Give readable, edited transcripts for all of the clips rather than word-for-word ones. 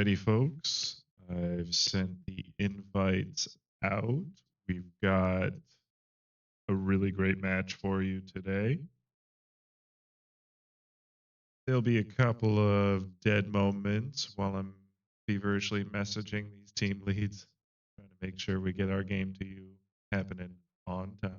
Alrighty, folks. I've sent the invites out. We've got a really great match for you today. There'll be a couple of dead moments while I'm feverishly messaging these team leads, trying to make sure we get our game to you happening on time.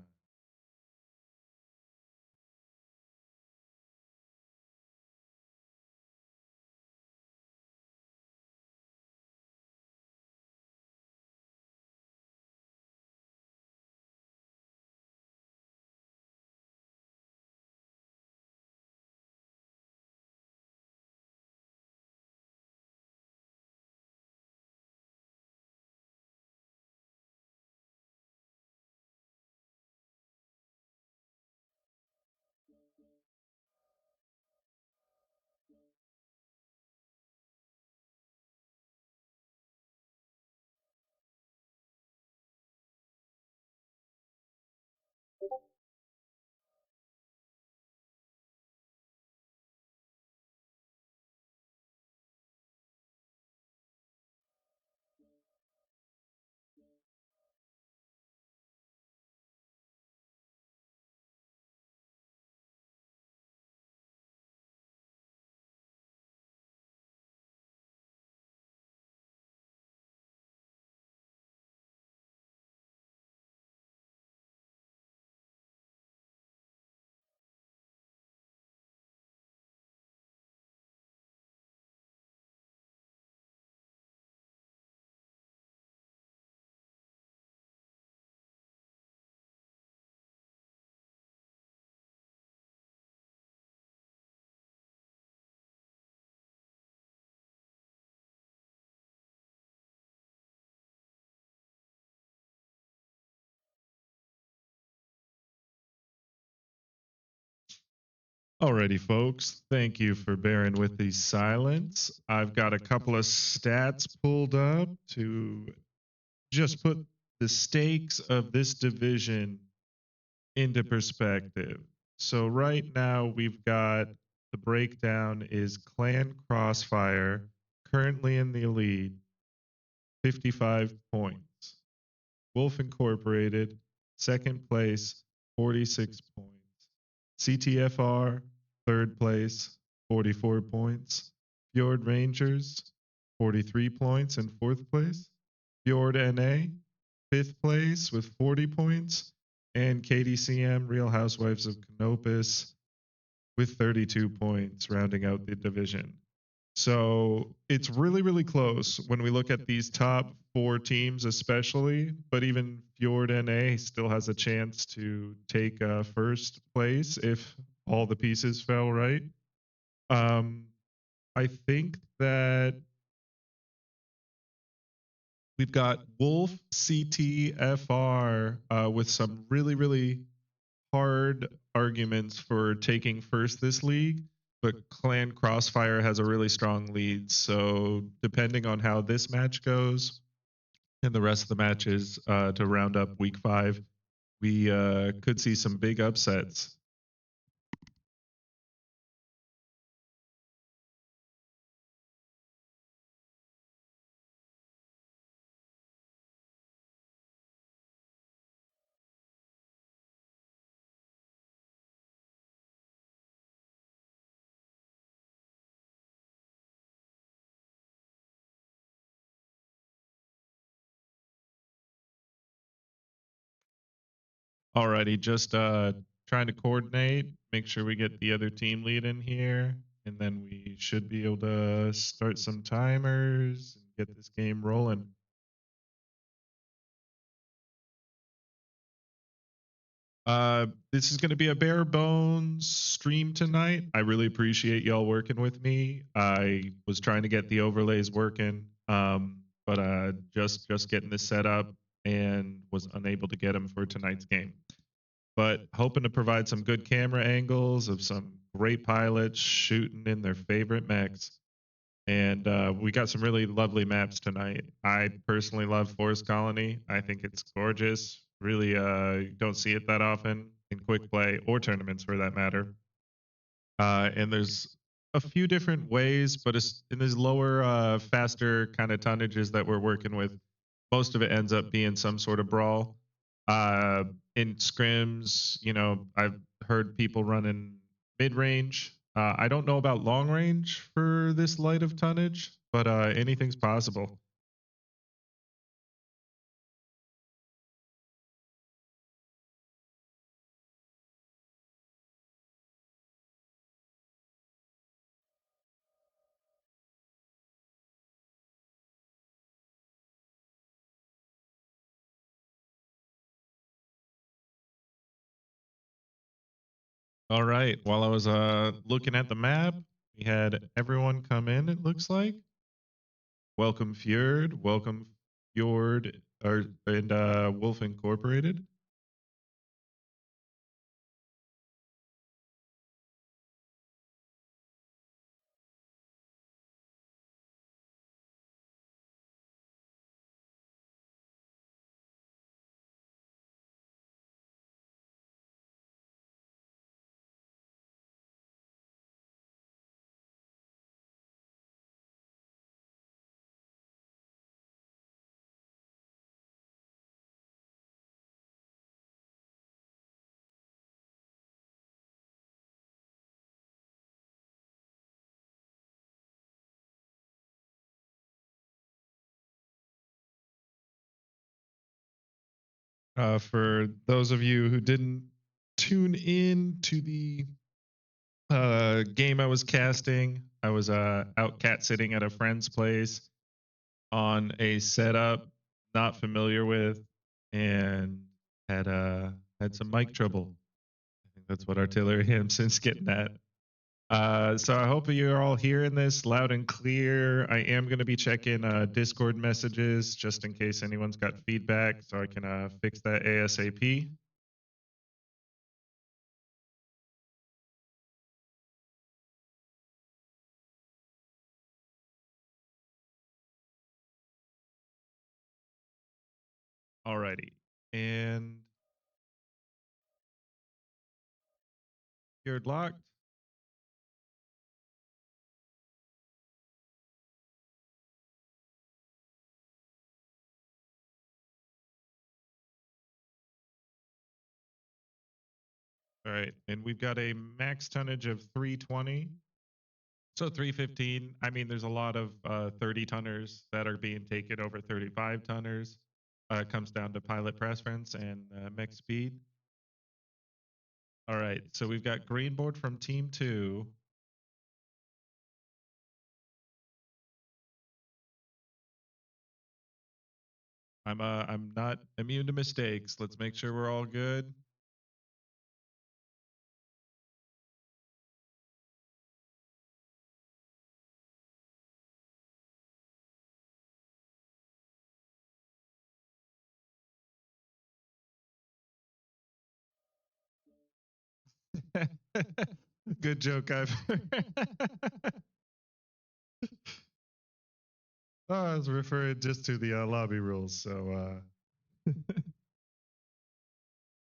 Alrighty, folks. Thank you for bearing with the silence. I've got a couple of stats pulled up to just put the stakes of this division into perspective. So right now we've got the breakdown is Clan Crossfire currently in the lead, 55 points. Wolf Incorporated, second place, 46 points. CTFR, third place, 44 points. Fjord Rangers, 43 points in fourth place. Fjord NA, fifth place with 40 points. And KDCM, Real Housewives of Canopus, with 32 points, rounding out the division. So it's really, really close when we look at these top four teams, especially. But even Fjord NA still has a chance to take first place if all the pieces fell right. I think that we've got Wolf CTFR with some really, really hard arguments for taking first this league, but Clan Crossfire has a really strong lead. So depending on how this match goes and the rest of the matches to round up week 5, we could see some big upsets. Alrighty, just trying to coordinate, make sure we get the other team lead in here, and then we should be able to start some timers and get this game rolling. This is going to be a bare bones stream tonight. I really appreciate y'all working with me. I was trying to get the overlays working, but just getting this set up and was unable to get them for tonight's game. But hoping to provide some good camera angles of some great pilots shooting in their favorite mechs. And we got some really lovely maps tonight. I personally love Forest Colony. I think it's gorgeous. Really, don't see it that often in quick play or tournaments for that matter. And there's a few different ways, but it's in these lower, faster kind of tonnages that we're working with. Most of it ends up being some sort of brawl. Uh, in scrims, I've heard people running mid range. I don't know about long range for this light of tonnage, but anything's possible. All right. While I was looking at the map, we had everyone come in. It looks like welcome Fjord, or and Wolf Incorporated. For those of you who didn't tune in to the game I was casting, I was out cat sitting at a friend's place on a setup not familiar with, and had some mic trouble. I think that's what Artillery Hampson's getting at. So I hope you're all hearing this loud and clear. I am going to be checking Discord messages just in case anyone's got feedback, so I can fix that ASAP. Alrighty, and you're locked. All right, and we've got a max tonnage of 320. So 315. I mean, there's a lot of 30 tonners that are being taken over 35 tonners. It comes down to pilot preference and mech speed. All right, so we've got green board from team two. I'm not immune to mistakes. Let's make sure we're all good. Good joke, I've. Oh, I was referring just to the lobby rules. So,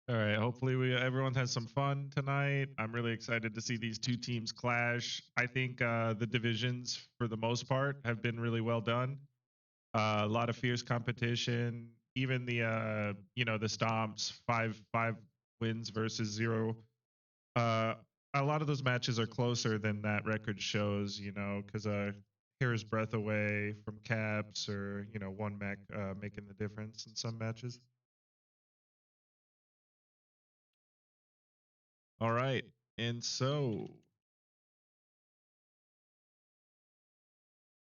all right. Hopefully, everyone has some fun tonight. I'm really excited to see these two teams clash. I think the divisions, for the most part, have been really well done. A lot of fierce competition. Even the the stomps, five wins versus zero. Uh, a lot of those matches are closer than that record shows. Because hair's breadth away from caps, or one mech making the difference in some matches. All right, and so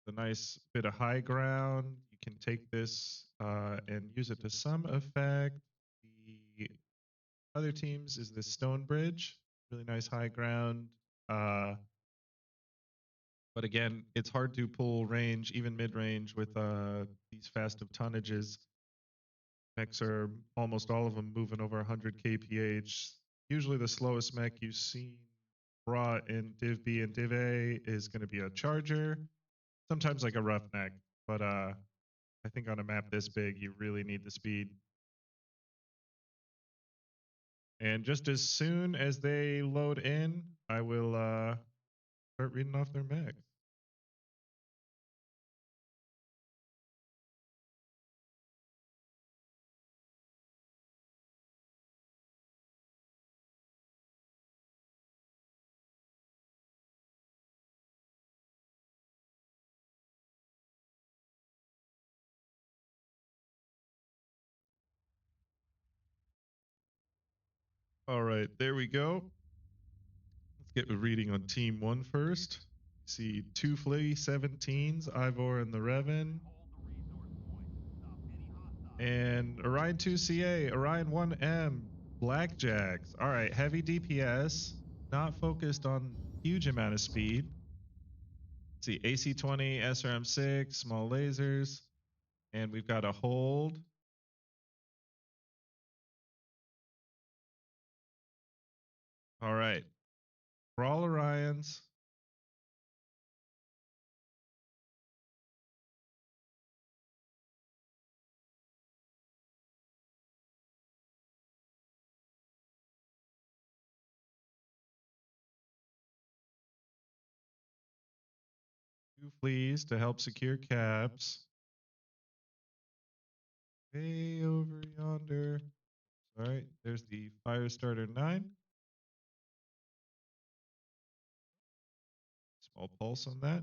the nice bit of high ground. You can take this and use it to some effect. The other teams is the stone bridge, really nice high ground. Uh, but again, it's hard to pull range, even mid range, with these fast of tonnages. Mechs are almost all of them moving over 100 kph. Usually, the slowest mech you've seen brought in Div B and Div A is going to be a charger, sometimes like a roughneck. But I think on a map this big, you really need the speed. And just as soon as they load in, I will start reading off their mechs. All right, there we go. Let's get a reading on Team 1 first. See two Flea 17s, Ivor and the Revan. And Orion 2CA, Orion 1M, Blackjacks. All right, heavy DPS, not focused on huge amount of speed. Let's see, AC-20, SRM-6, small lasers. And we've got a hold. All right, for all Orions. Two fleas to help secure caps. Way over yonder. All right, there's the Firestarter 9. Small pulse on that.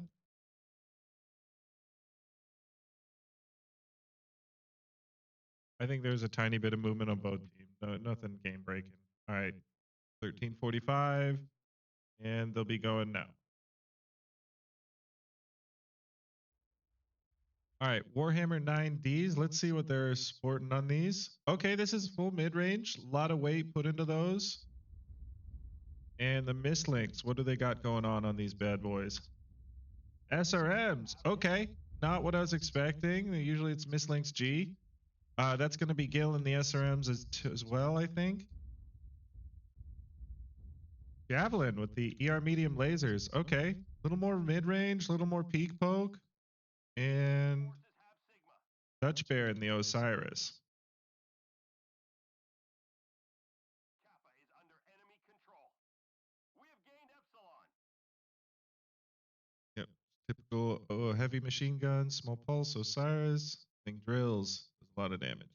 I think there's a tiny bit of movement on both teams. No, nothing game breaking. All right, 1345, and they'll be going now. All right, Warhammer 9Ds. Let's see what they're sporting on these. Okay, this is full mid-range. A lot of weight put into those. And the Mistlinks, what do they got going on these bad boys? SRMs. Okay, not what I was expecting. Usually it's Mistlinks G. That's going to be Gil in the SRMs as well, I think. Javelin with the ER medium lasers. Okay, a little more mid-range, a little more peak poke. And Dutch Bear in the Osiris. Yep, typical heavy machine guns, small pulse, Osiris. I think drills does a lot of damage.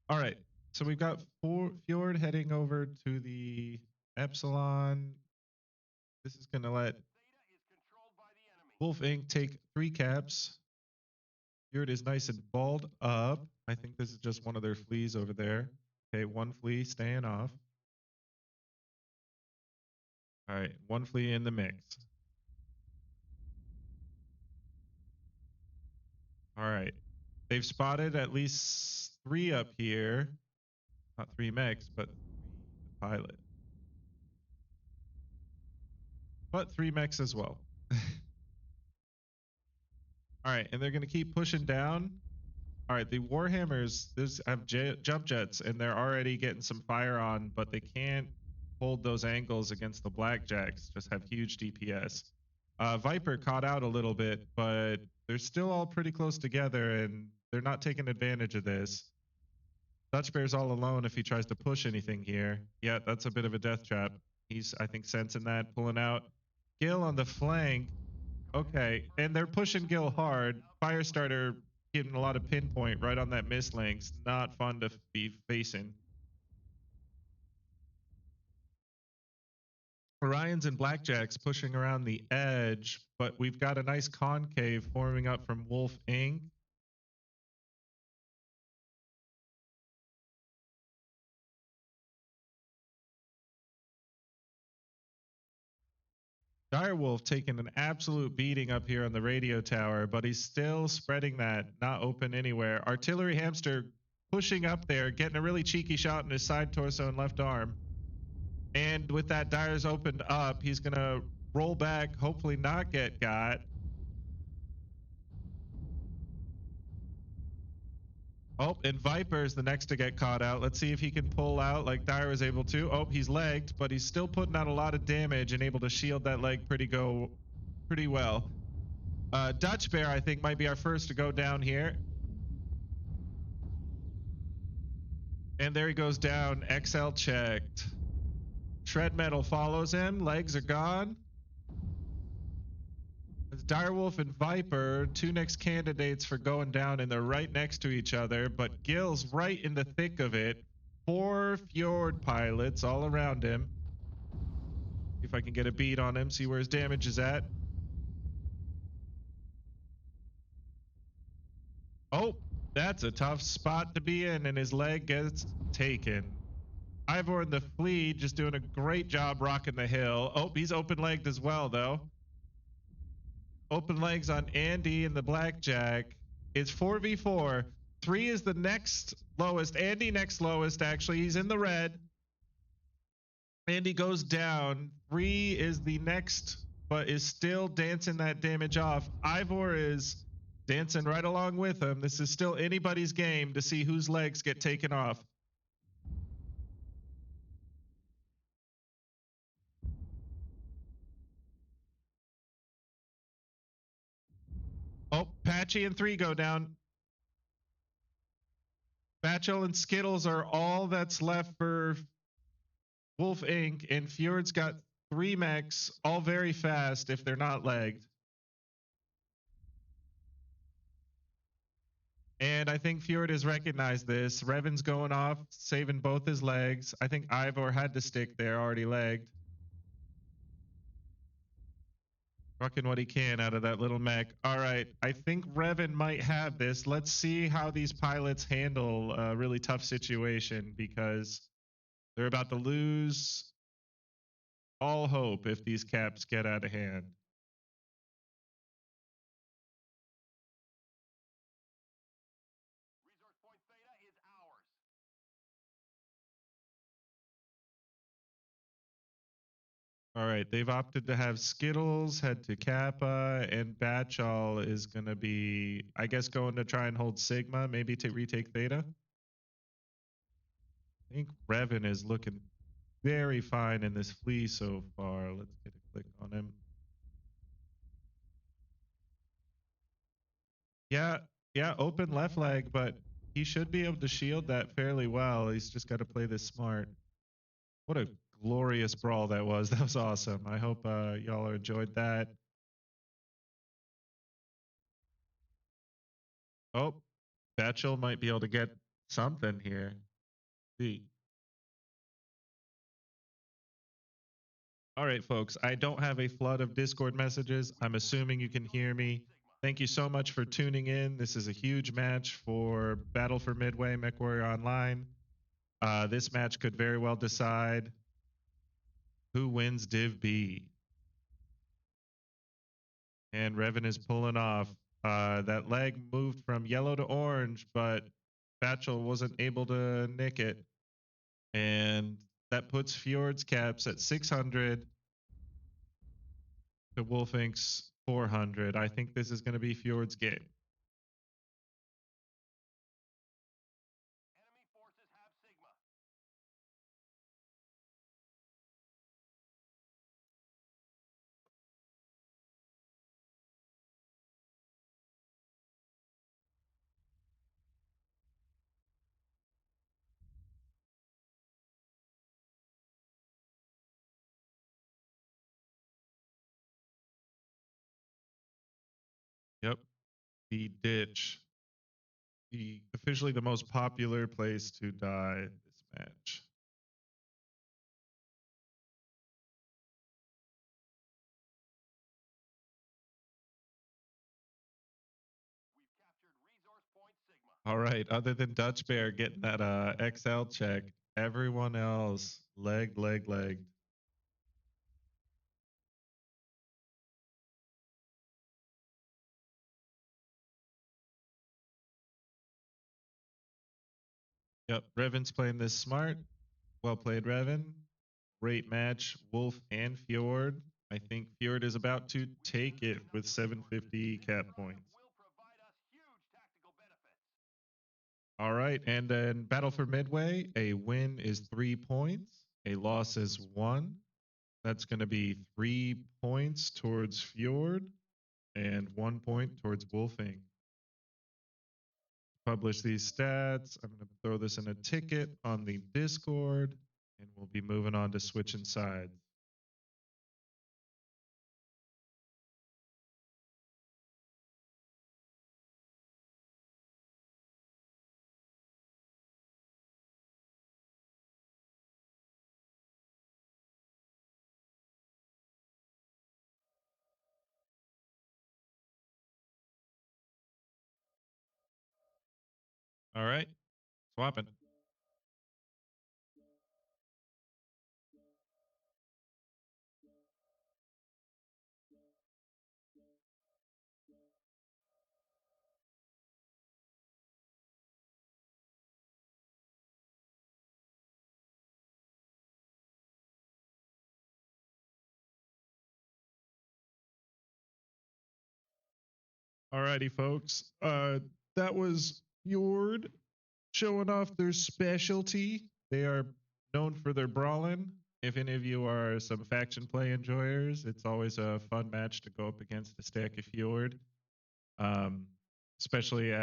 All right, so we've got Fjord heading over to the Epsilon. This is going to let Wolf Inc. take 3 caps. Fjord is nice and balled up. I think this is just one of their fleas over there. Okay, 1 flea staying off. All right, 1 flea in the mix. All right, they've spotted at least 3 up here. Not 3 mechs, but 3 pilot. But 3 mechs as well. All right, and they're going to keep pushing down. All right, the Warhammers, have jump jets, and they're already getting some fire on, but they can't hold those angles against the Blackjacks, just have huge DPS. Viper caught out a little bit, but they're still all pretty close together, and they're not taking advantage of this. Dutch Bear's all alone if he tries to push anything here. Yeah, that's a bit of a death trap. He's, I think, sensing that, pulling out. Gil on the flank. Okay, and they're pushing Gil hard. Firestarter getting a lot of pinpoint right on that Mistlinks. Not fun to be facing. Orions and Blackjacks pushing around the edge, but we've got a nice concave forming up from Wolf Inc. Direwolf taking an absolute beating up here on the radio tower, but he's still spreading that, not open anywhere. Artillery Hamster pushing up there, getting a really cheeky shot in his side torso and left arm. And with that, Dyer's opened up. He's going to roll back, hopefully not get got. Oh, and Viper's the next to get caught out. Let's see if he can pull out like Dyer was able to. Oh, he's legged, but he's still putting out a lot of damage and able to shield that leg pretty well. Dutch Bear, I think, might be our first to go down here. And there he goes down. XL checked. Shred Metal follows him. Legs are gone. Direwolf and Viper, two next candidates for going down, and they're right next to each other. But Gill's right in the thick of it. 4 Fjord pilots all around him. See if I can get a beat on him, see where his damage is at. Oh, that's a tough spot to be in, and his leg gets taken. Ivor in the fleet just doing a great job rocking the hill. Oh, he's open-legged as well, though. Open legs on Andy and the Blackjack. It's 4v4. 3 is the next lowest. Andy next lowest, actually. He's in the red. Andy goes down. 3 is the next, but is still dancing that damage off. Ivor is dancing right along with him. This is still anybody's game to see whose legs get taken off. Oh, Patchy and 3 go down. Batchel and Skittles are all that's left for Wolf Inc. And Fjord's got 3 mechs, all very fast if they're not legged. And I think Fjord has recognized this. Revan's going off, saving both his legs. I think Ivor had to stick there, already legged. Fucking what he can out of that little mech. All right, I think Revan might have this. Let's see how these pilots handle a really tough situation, because they're about to lose all hope if these caps get out of hand. All right, they've opted to have Skittles head to Kappa, and Batchall is going to be, I guess, going to try and hold Sigma, maybe to retake Theta. I think Revan is looking very fine in this flea so far. Let's get a click on him. Yeah, open left leg, but he should be able to shield that fairly well. He's just got to play this smart. What a glorious brawl that was. That was awesome. I hope y'all enjoyed that. Oh, Batchel might be able to get something here. See. All right, folks, I don't have a flood of Discord messages. I'm assuming you can hear me. Thank you so much for tuning in. This is a huge match for Battle for Midway, MechWarrior Online. This match could very well decide who wins Div B. And Revan is pulling off. That leg moved from yellow to orange, but Batchel wasn't able to nick it. And that puts Fjord's caps at 600 to Wolf Inc.'s 400. I think this is going to be Fjord's game. Yep, the ditch. Officially the most popular place to die this match. All right, other than Dutch Bear getting that XL check, everyone else legged. Yep, Revan's playing this smart. Well played, Revan. Great match, Wolf and Fjord. I think Fjord is about to take it with 750 cap points. All right, and then Battle for Midway, a win is 3 points, a loss is 1. That's going to be 3 points towards Fjord and 1 point towards Wolfing. Publish these stats. I'm going to throw this in a ticket on the Discord, and we'll be moving on to switching sides. All right. Swapping. Alrighty, folks. That was Fjord showing off their specialty. They are known for their brawling. If any of you are some faction play enjoyers, it's always a fun match to go up against a stack of Fjord. Um, Especially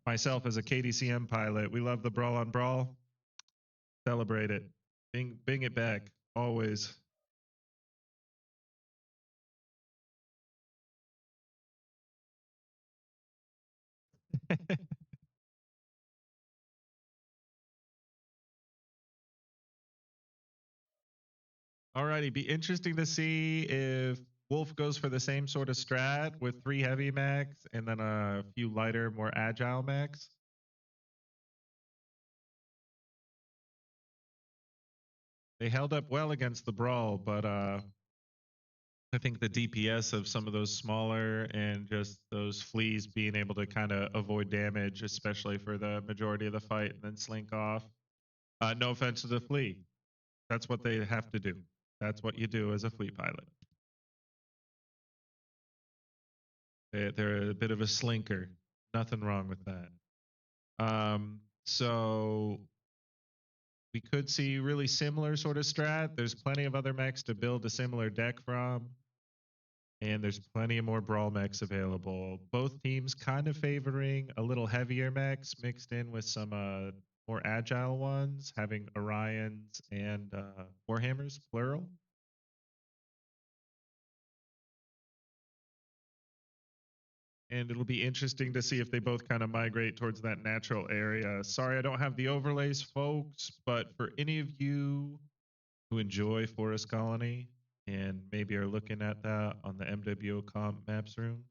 myself as a KDCM pilot, we love the brawl on brawl. Celebrate it. Bing it back. Always. Alrighty, be interesting to see if Wolf goes for the same sort of strat with 3 heavy mechs and then a few lighter, more agile mechs. They held up well against the brawl, but I think the DPS of some of those smaller and just those fleas being able to kind of avoid damage, especially for the majority of the fight, and then slink off. No offense to the flea, that's what they have to do. That's what you do as a flea pilot. They're a bit of a slinker. Nothing wrong with that. So we could see really similar sort of strat. There's plenty of other mechs to build a similar deck from, and there's plenty of more brawl mechs available. Both teams kind of favoring a little heavier mechs mixed in with some more agile ones, having Orions and Warhammers, plural. And it'll be interesting to see if they both kind of migrate towards that natural area. Sorry, I don't have the overlays, folks, but for any of you who enjoy Forest Colony and maybe are looking at that on the MWO comp maps room,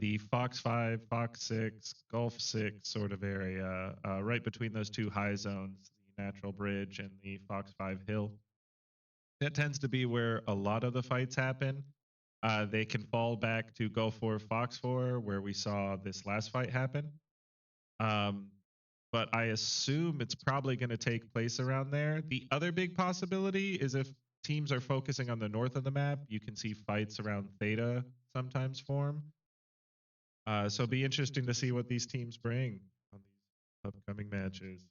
the Fox 5, Fox 6, Gulf 6 sort of area, right between those two high zones, the Natural Bridge and the Fox 5 Hill. That tends to be where a lot of the fights happen. They can fall back to Gulf 4, Fox 4, where we saw this last fight happen. Um, but I assume it's probably going to take place around there. The other big possibility is if teams are focusing on the north of the map, you can see fights around Theta sometimes form. So it'll be interesting to see what these teams bring on these upcoming matches.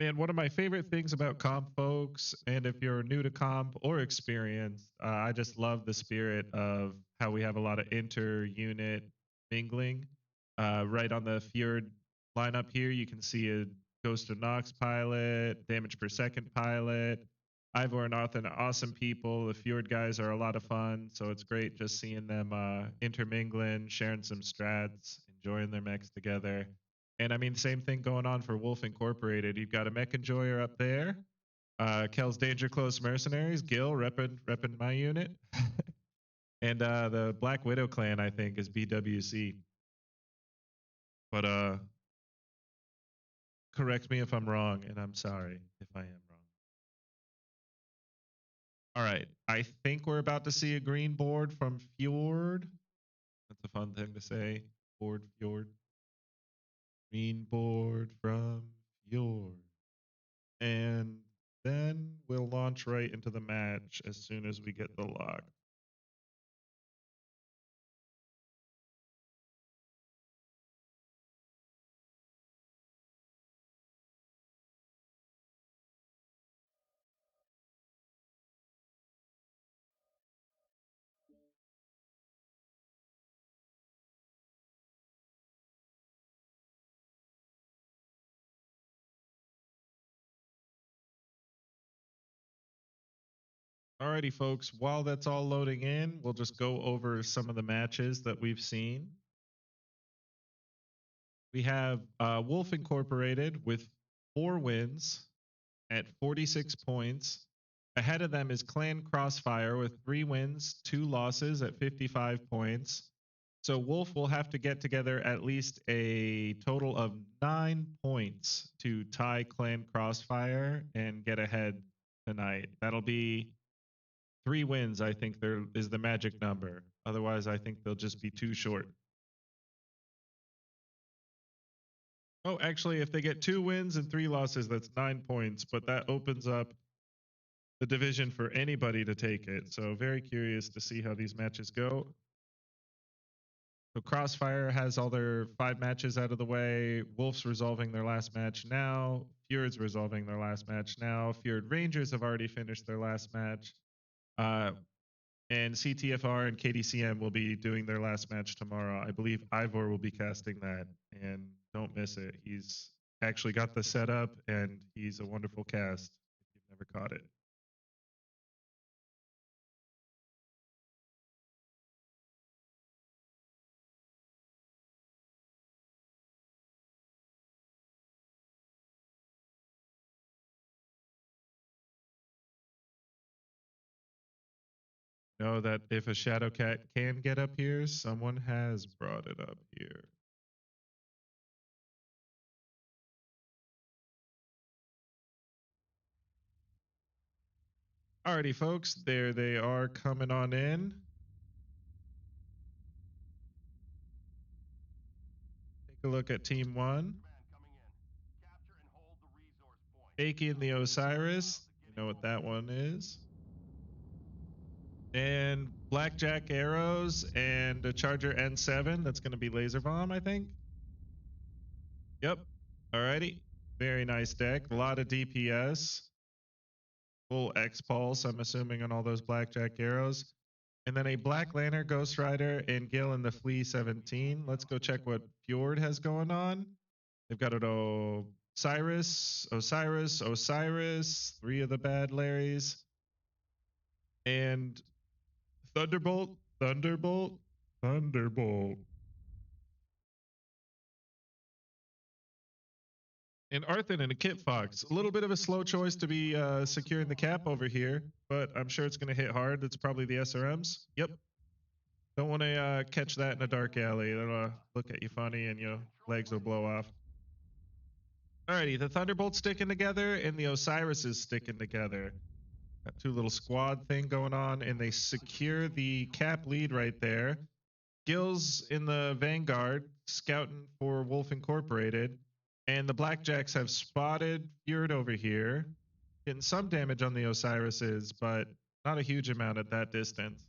Man, one of my favorite things about comp, folks, and if you're new to comp or experienced, I just love the spirit of how we have a lot of inter-unit mingling. Right on the Fjord lineup here, you can see a Ghost of Nox pilot, Damage Per Second pilot. Ivor and Arthur are awesome people. The Fjord guys are a lot of fun, so it's great just seeing them intermingling, sharing some strats, enjoying their mechs together. And I mean, same thing going on for Wolf Incorporated. You've got a mech enjoyer up there. Kel's Danger Close Mercenaries, Gil repping my unit. And the Black Widow clan, I think, is BWC. But correct me if I'm wrong, and I'm sorry if I am wrong. All right. I think we're about to see a green board from Fjord. That's a fun thing to say. Fjord. Green board from Fjord. And then we'll launch right into the match as soon as we get the lock. Alrighty, folks, while that's all loading in, we'll just go over some of the matches that we've seen. We have Wolf Incorporated with 4 wins at 46 points. Ahead of them is Clan Crossfire with 3 wins, 2 losses at 55 points. So Wolf will have to get together at least a total of 9 points to tie Clan Crossfire and get ahead tonight. That'll be 3 wins, I think there is the magic number. Otherwise, I think they'll just be too short. Oh, actually, if they get 2 wins and 3 losses, that's 9 points, but that opens up the division for anybody to take it. So very curious to see how these matches go. So Crossfire has all their 5 matches out of the way. Wolf's resolving their last match now. Fjord's resolving their last match now. Fjord Rangers have already finished their last match. And CTFR and KDCM will be doing their last match tomorrow. I believe Ivor will be casting that, and don't miss it. He's actually got the setup, and he's a wonderful cast if you've never caught it. Know that if a shadow cat can get up here, someone has brought it up here. Alrighty, folks, there they are coming on in. Take a look at Team 1. Aki and the Osiris. You know what that one is. And Blackjack Arrows and a Charger N7. That's going to be Laser Bomb, I think. Yep. Alrighty. Very nice deck. A lot of DPS. Full X Pulse, I'm assuming, on all those Blackjack Arrows. And then a Black Lantern, Ghost Rider, and Gil and the Flea 17. Let's go check what Fjord has going on. They've got an Osiris, 3 of the bad Larrys. And Thunderbolt. And Arthur and a Kit Fox. A little bit of a slow choice to be securing the cap over here, but I'm sure it's going to hit hard. It's probably the SRMs. Yep. Don't want to catch that in a dark alley. It'll look at you funny and your legs will blow off. Alrighty, the Thunderbolt's sticking together and the Osiris is sticking together. Got 2 little squad thing going on, and they secure the cap lead right there. Gil's in the Vanguard, scouting for Wolf Incorporated. And the Blackjacks have spotted Fjord over here, getting some damage on the Osiris's, but not a huge amount at that distance.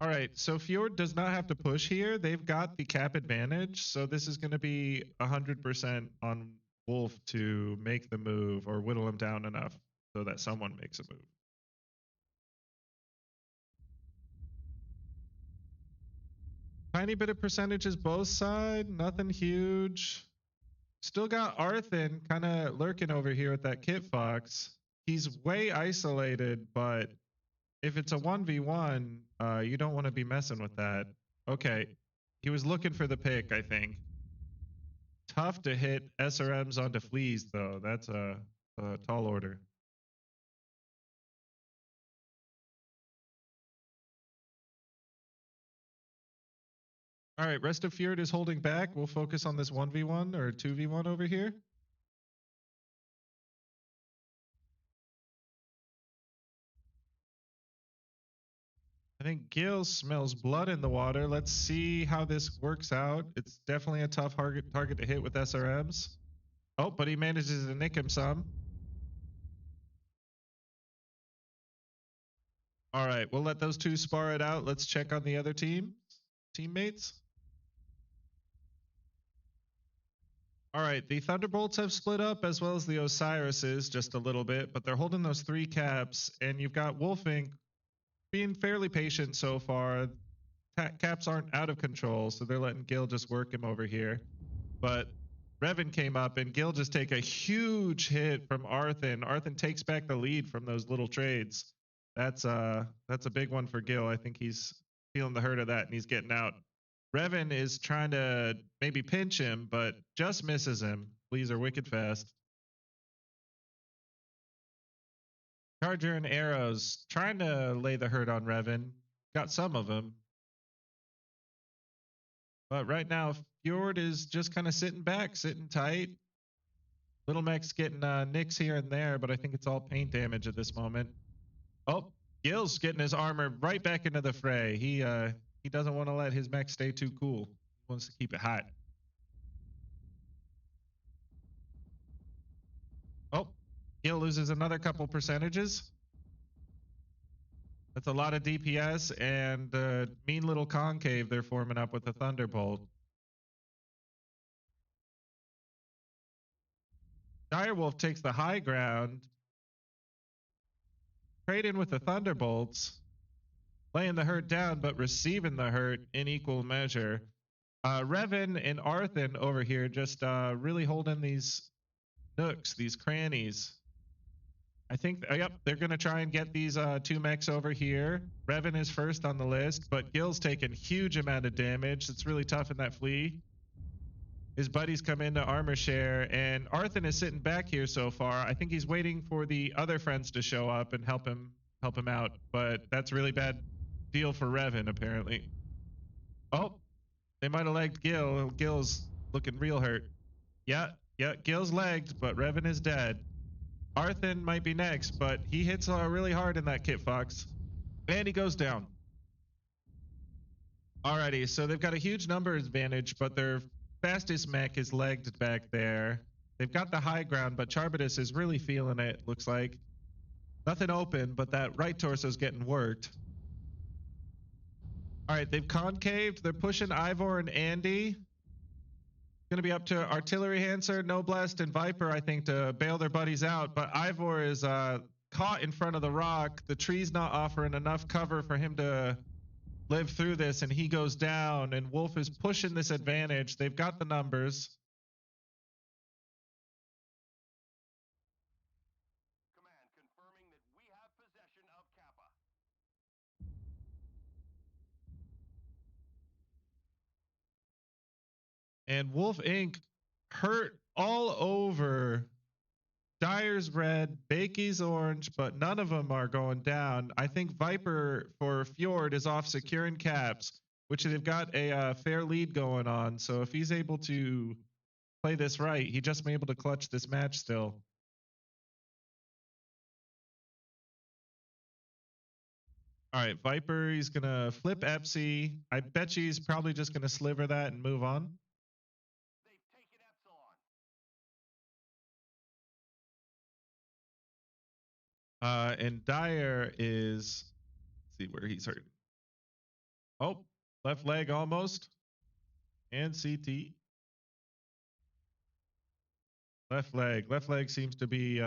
All right, so Fjord does not have to push here. They've got the cap advantage, so this is going to be 100% on Wolf to make the move or whittle him down enough so that someone makes a move. Tiny bit of percentages both side, nothing huge. Still got Arthin kind of lurking over here with that Kit Fox. He's way isolated, but if it's a 1v1, you don't want to be messing with that. Okay, he was looking for the pick, I think. Tough to hit SRMs onto fleas, though. That's a tall order. All right, rest of Fjord is holding back. We'll focus on this 1v1 or 2v1 over here. I think Gil smells blood in the water. Let's see how this works out. It's definitely a tough target to hit with SRMs. Oh, but he manages to nick him some. All right, we'll let those 2 spar it out. Let's check on the other teammates. All right, the Thunderbolts have split up as well as the Osiris's just a little bit, but they're holding those 3 caps, and you've got Wolfink being fairly patient so far. Caps aren't out of control, so they're letting Gil just work him over here. But Revan came up, and Gil just take a huge hit from Arthen. Arthen takes back the lead from those little trades. That's a big one for Gil. I think he's feeling the hurt of that, and he's getting out. Revan is trying to maybe pinch him, but just misses him. Fleas are wicked fast. Charger and arrows trying to lay the hurt on Revan. Got some of them. But right now, Fjord is just kind of sitting back, sitting tight. Little Mech's getting nicks here and there, but I think it's all paint damage at this moment. Oh, Gil's getting his armor right back into the fray. He doesn't want to let his mech stay too cool. He wants to keep it hot. Oh, Gil loses another couple percentages. That's a lot of DPS and mean little concave they're forming up with the Thunderbolt. Direwolf takes the high ground. Trade in with the Thunderbolts. Laying the hurt down, but receiving the hurt in equal measure. Revan and Arthen over here just really holding these nooks, these crannies. I think, yep, they're going to try and get these two mechs over here. Revan is first on the list, but Gil's taking huge amount of damage. It's really tough in that flea. His buddies come into armor share, and Arthen is sitting back here so far. I think he's waiting for the other friends to show up and help him out, but that's really bad deal for Revan, apparently. Oh, they might have legged Gil. Gil's looking real hurt. Yeah, Gil's legged, but Revan is dead. Arthen might be next, but he hits really hard in that Kit Fox. And he goes down. Alrighty, so they've got a huge numbers advantage, but their fastest mech is legged back there. They've got the high ground, but Charbitus is really feeling it, looks like. Nothing open, but that right torso's getting worked. Alright, they've concaved. They're pushing Ivor and Andy. Going to be up to Artillery Hanser, Noblest, and Viper, I think, to bail their buddies out. But Ivor is caught in front of the rock. The tree's not offering enough cover for him to live through this, and he goes down. And Wolf is pushing this advantage. They've got the numbers. Command confirming that we have possession of Kappa. And Wolf Inc. hurt all over. Dyer's red, Bakey's orange, but none of them are going down. I think Viper for Fjord is off securing caps, which they've got a fair lead going on. So if he's able to play this right, he just may be able to clutch this match still. All right, Viper, he's going to flip Epsi. I bet you he's probably just going to sliver that and move on. They've taken Epsilon. And Dyer is, let's see where he's hurt. Oh, left leg almost. And CT. Left leg seems to be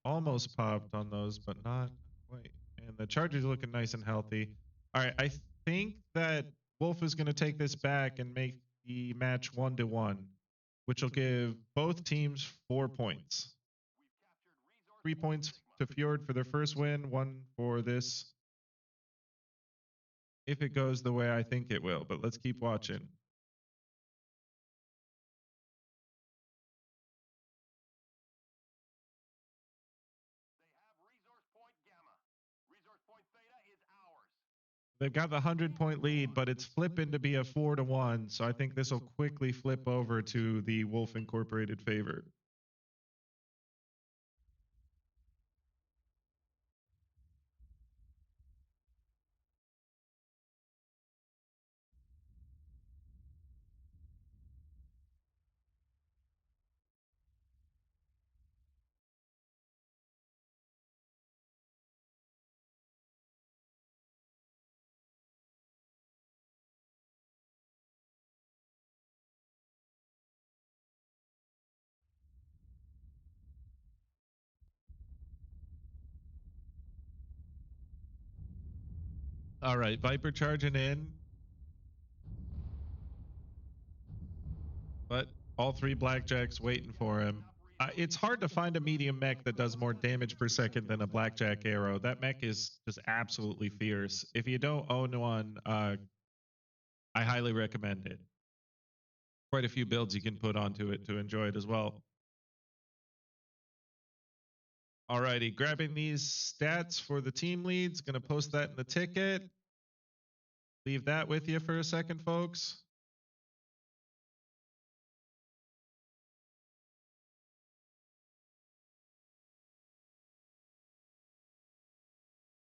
almost popped on those, but not quite. And the Charger's looking nice and healthy. All right, I think that Wolf is going to take this back and make the match 1-1, which will give both teams 4 points. 3 points to Fjord for their first win, 1 for this. If it goes the way I think it will, but let's keep watching. They've got the 100-point lead, but it's flipping to be a 4-1. So I think this will quickly flip over to the Wolf Incorporated favor. All right, Viper charging in. But All three blackjacks waiting for him. It's hard to find a medium mech that does more damage per second than a blackjack arrow. That mech is just absolutely fierce. If you don't own one, I highly recommend it. Quite a few builds you can put onto it to enjoy it as well. Alrighty, grabbing these stats for the team leads. Gonna post that in the ticket. Leave that with you for a second, folks.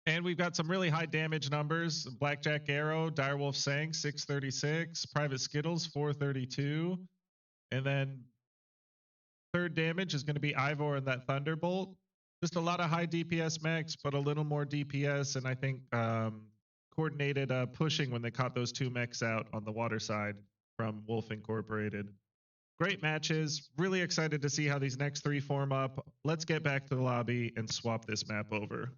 And we've got some really high damage numbers. Blackjack Arrow, Direwolf Sang, 636. Private Skittles, 432. And then third damage is going to be Ivor and that Thunderbolt. Just a lot of high DPS mechs, but a little more DPS. And I think coordinated pushing when they caught those two mechs out on the water side from Wolf Incorporated. Great matches. Really excited to see how these next three form up. Let's get back to the lobby and swap this map over.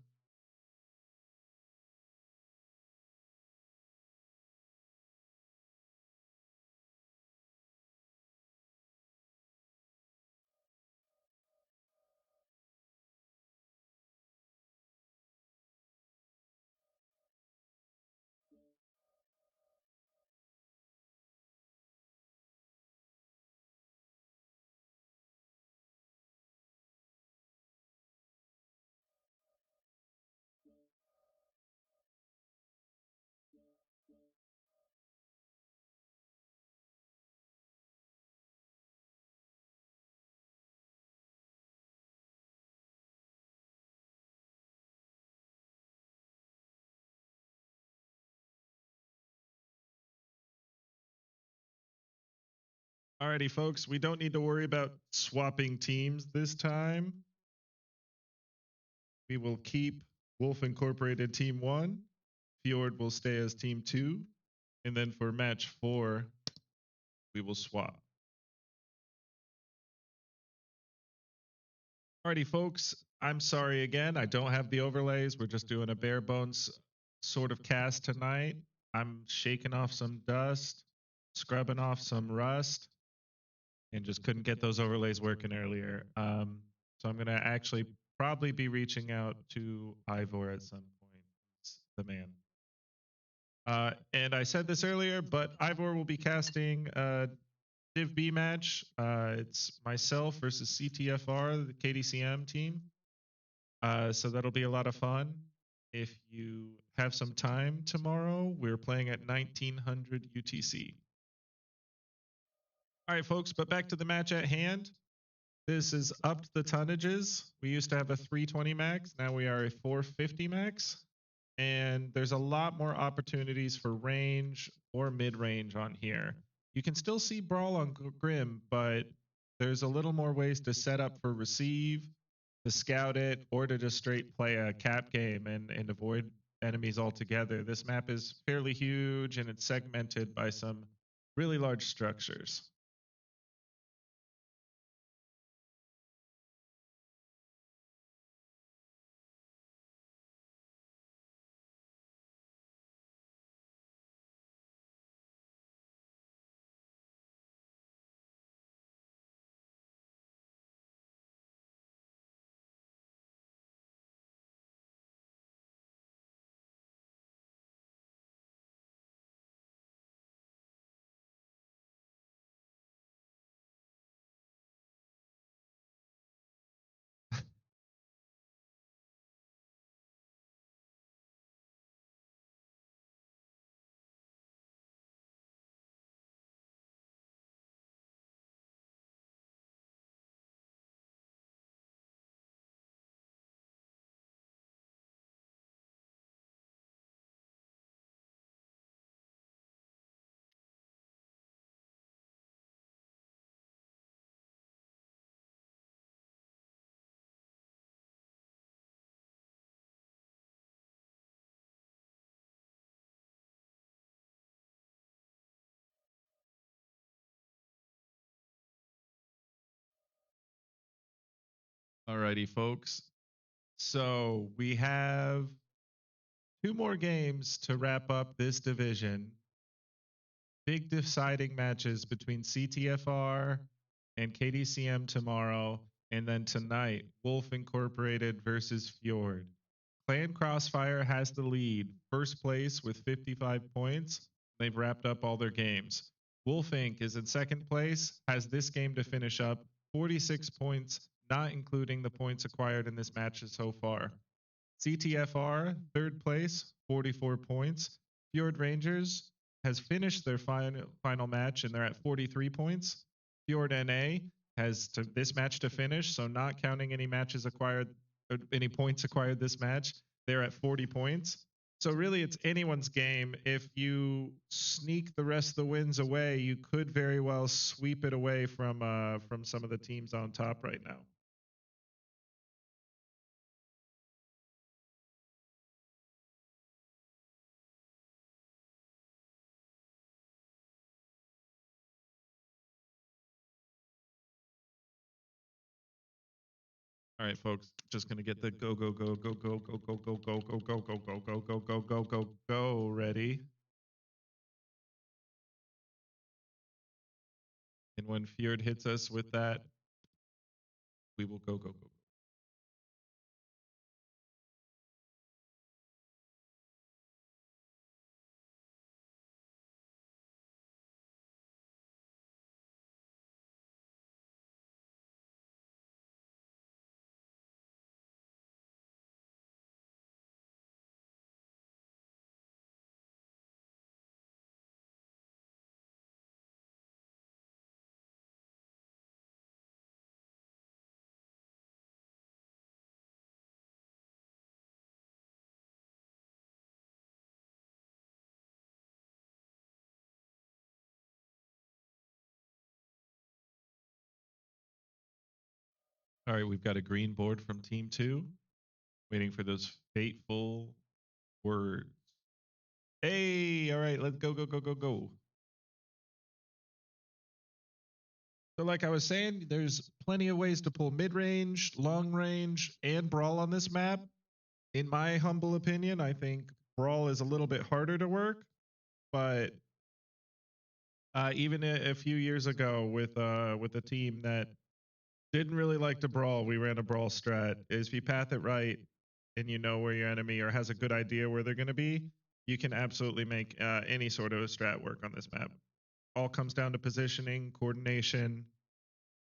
Alrighty, folks, we don't need to worry about swapping teams this time. We will keep Wolf Incorporated Team 1. Fjord will stay as Team 2. And then for match 4, we will swap. Alrighty, folks, I'm sorry again. I don't have the overlays. We're just doing a bare bones sort of cast tonight. I'm shaking off some dust, scrubbing off some rust, and just couldn't get those overlays working earlier. So I'm going to actually probably be reaching out to Ivor at some point. It's the man. And I said this earlier, but Ivor will be casting a Div B match. It's myself versus CTFR, the KDCM team. So that'll be a lot of fun. If you have some time tomorrow, we're playing at 1900 UTC. All right, folks, but back to the match at hand. This is upped the tonnages. We used to have a 320 max. Now we are a 450 max. And there's a lot more opportunities for range or mid-range on here. You can still see Brawl on Grim, but there's a little more ways to set up for receive, to scout it, or to just straight play a cap game and avoid enemies altogether. This map is fairly huge and it's segmented by some really large structures. Alrighty, folks. So we have 2 more games to wrap up this division. Big deciding matches between CTFR and KDCM tomorrow. And then tonight, Wolf Incorporated versus Fjord. Clan Crossfire has the lead, first place with 55 points. They've wrapped up all their games. Wolf Inc. is in second place, has this game to finish up, 46 points, not including the points acquired in this match so far. CTFR, third place, 44 points. Fjord Rangers has finished their final match and they're at 43 points. Fjord NA has this match to finish, so not counting any matches acquired, or any points acquired this match, they're at 40 points. So really, it's anyone's game. If you sneak the rest of the wins away, you could very well sweep it away from some of the teams on top right now. All right, folks, just gonna get the go go go go go go go go go go go go go go go go go go go ready. And when Fjord hits us with that, we will go go go. All right, we've got a green board from Team 2, waiting for those fateful words. Hey, all right, let's go go go go go. So, like I was saying, there's plenty of ways to pull mid range, long range, and brawl on this map. In my humble opinion, I think brawl is a little bit harder to work, but even a few years ago with a team that didn't really like to brawl, we ran a brawl strat. Is if you path it right and you know where your enemy or has a good idea where they're going to be, you can absolutely make any sort of a strat work on this map. All comes down to positioning, coordination,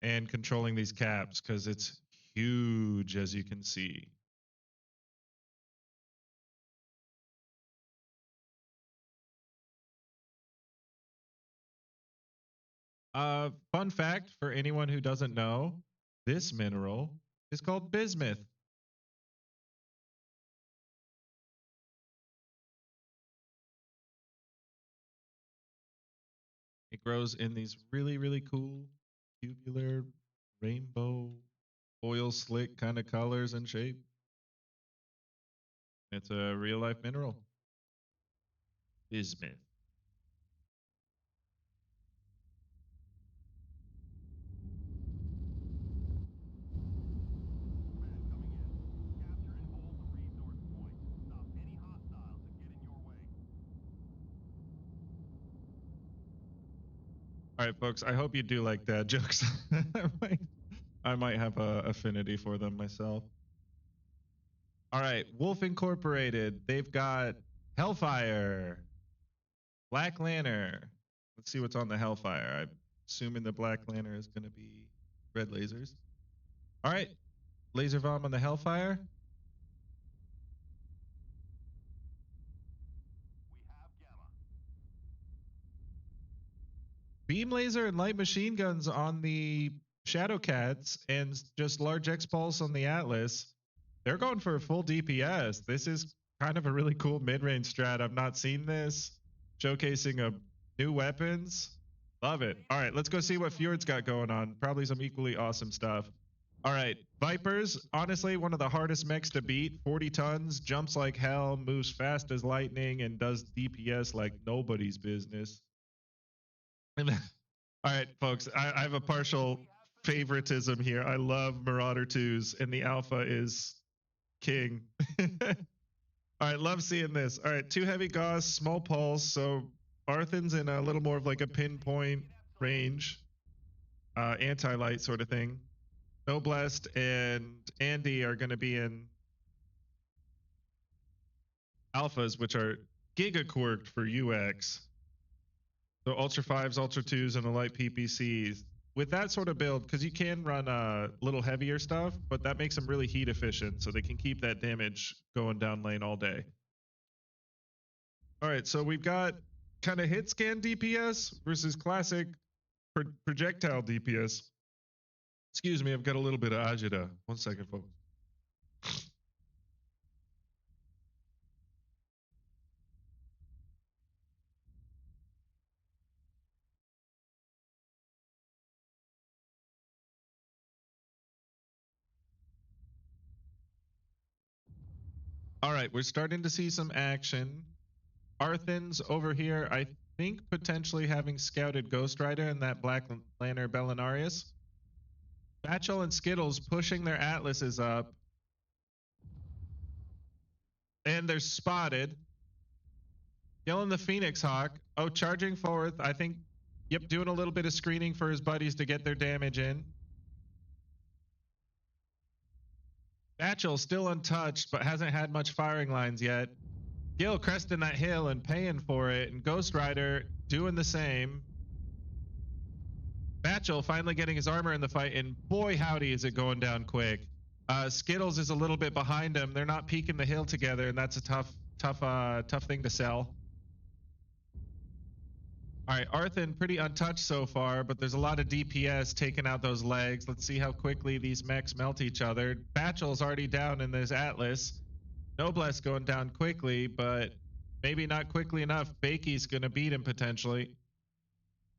and controlling these caps because it's huge, as you can see. Fun fact for anyone who doesn't know, this mineral is called bismuth. It grows in these really, really cool tubular rainbow oil slick kind of colors and shape. It's a real life mineral. Bismuth. All right, folks. I hope you do like dad jokes. I might have a affinity for them myself. All right, Wolf Incorporated. They've got Hellfire, Black Lantern. Let's see what's on the Hellfire. I'm assuming the Black Lantern is going to be red lasers. All right, laser bomb on the Hellfire. Beam laser and light machine guns on the Shadowcats and just large X pulse on the Atlas. They're going for a full DPS. This is kind of a really cool mid-range strat. I've not seen this. Showcasing a new weapons. Love it. All right, let's go see what Fjord's got going on. Probably some equally awesome stuff. All right, Vipers, honestly, one of the hardest mechs to beat. 40 tons, jumps like hell, moves fast as lightning, and does DPS like nobody's business. And all right, folks, I have a partial favoritism here. I love Marauder 2s, and the Alpha is king. All right, love seeing this. All right, 2 heavy gauze, small pulse. So Arthan's in a little more of like a pinpoint range. anti-light sort of thing. Noblest and Andy are going to be in alphas, which are gigaquirked for UX. So Ultra 5s, Ultra 2s, and the light PPCs. With that sort of build, because you can run a little heavier stuff, but that makes them really heat efficient, so they can keep that damage going down lane all day. All right, so we've got kind of hit scan DPS versus classic projectile DPS. Excuse me, I've got a little bit of agita. 1 second, folks. All right, we're starting to see some action. Arthin's over here, I think potentially having scouted Ghost Rider and that Black Lantern Bellinarius. Batchel and Skittles pushing their atlases up. And they're spotted. Killing the Phoenix Hawk. Oh, charging forward. I think, yep, doing a little bit of screening for his buddies to get their damage in. Batchel still untouched, but hasn't had much firing lines yet. Gil cresting that hill and paying for it, and Ghost Rider doing the same. Batchel finally getting his armor in the fight, and boy howdy is it going down quick. Skittles is a little bit behind him. They're not peeking the hill together, and that's a tough thing to sell. All right, Arthin pretty untouched so far, but there's a lot of DPS taking out those legs. Let's see how quickly these mechs melt each other. Batchel's already down in this Atlas. Noblesse going down quickly, but maybe not quickly enough. Bakey's going to beat him potentially.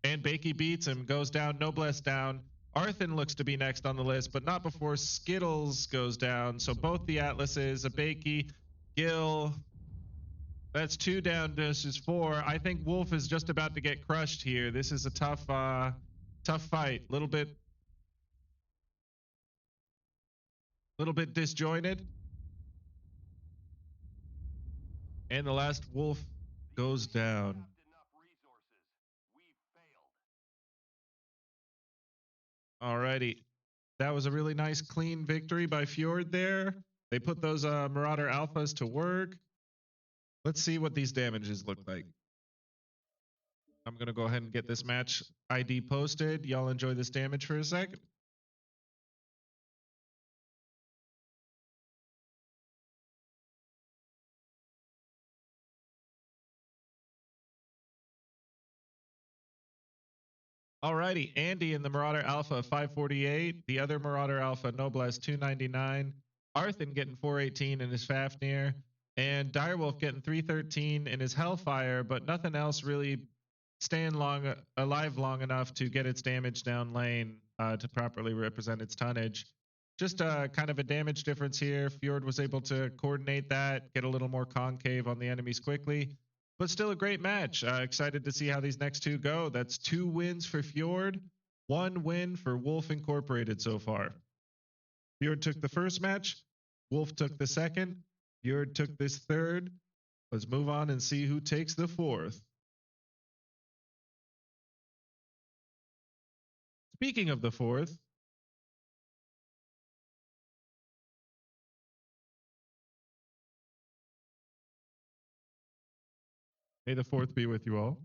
And Bakey beats him, goes down, Noblesse down. Arthin looks to be next on the list, but not before Skittles goes down. So both the Atlases, a Bakey, Gil, that's 2 down versus 4. I think Wolf is just about to get crushed here. This is a tough fight. Little bit disjointed. And the last Wolf goes down. Alrighty. That was a really nice clean victory by Fjord there. They put those Marauder Alphas to work. Let's see what these damages look like. I'm going to go ahead and get this match ID posted. Y'all enjoy this damage for a second. Alrighty, Andy in the Marauder Alpha 548. The other Marauder Alpha Noblesse 299. Arthin getting 418 in his Fafnir. And Direwolf getting 313 in his Hellfire, but nothing else really staying alive long enough to get its damage down lane to properly represent its tonnage. Just kind of a damage difference here. Fjord was able to coordinate that, get a little more concave on the enemies quickly, but still a great match. Excited to see how these next 2 go. That's 2 wins for Fjord, 1 win for Wolf Incorporated so far. Fjord took the first match, Wolf took the second, Fjord took this third. Let's move on and see who takes the 4th. Speaking of the 4th, may the 4th be with you all.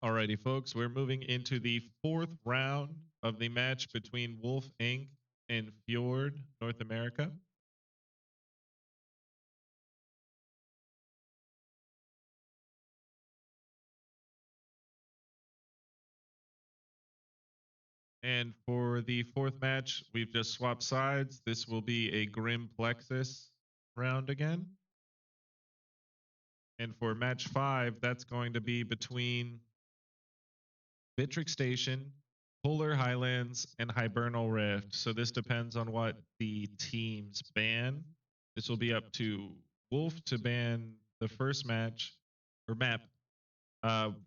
Alrighty, folks, we're moving into the fourth round of the match between Wolf Inc. and Fjord North America. And for the fourth match, we've just swapped sides. This will be a Grim Plexus round again. And for match 5, that's going to be between Bitrick Station, Polar Highlands, and Hibernal Rift. So this depends on what the teams ban. This will be up to Wolf to ban the first match or map,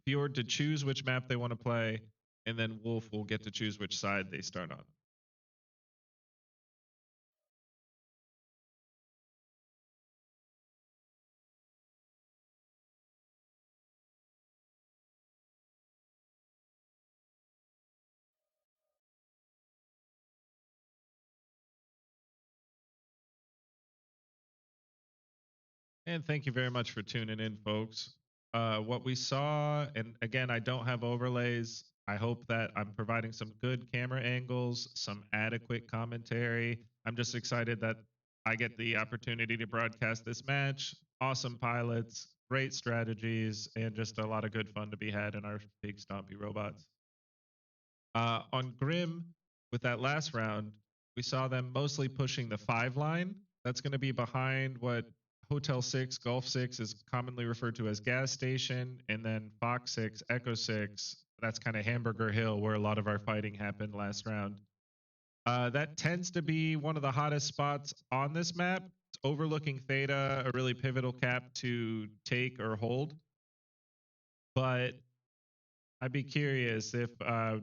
Fjord to choose which map they want to play, and then Wolf will get to choose which side they start on. And thank you very much for tuning in, folks. What we saw, and again, I don't have overlays. I hope that I'm providing some good camera angles, some adequate commentary. I'm just excited that I get the opportunity to broadcast this match. Awesome pilots, great strategies, and just a lot of good fun to be had in our big stompy robots. On Grim, with that last round, we saw them mostly pushing the 5 line. That's going to be behind what Hotel 6, Gulf 6 is commonly referred to as gas station, and then Fox 6, Echo 6. That's kind of Hamburger Hill, where a lot of our fighting happened last round. That tends to be one of the hottest spots on this map. It's overlooking Theta, a really pivotal cap to take or hold. But I'd be curious if,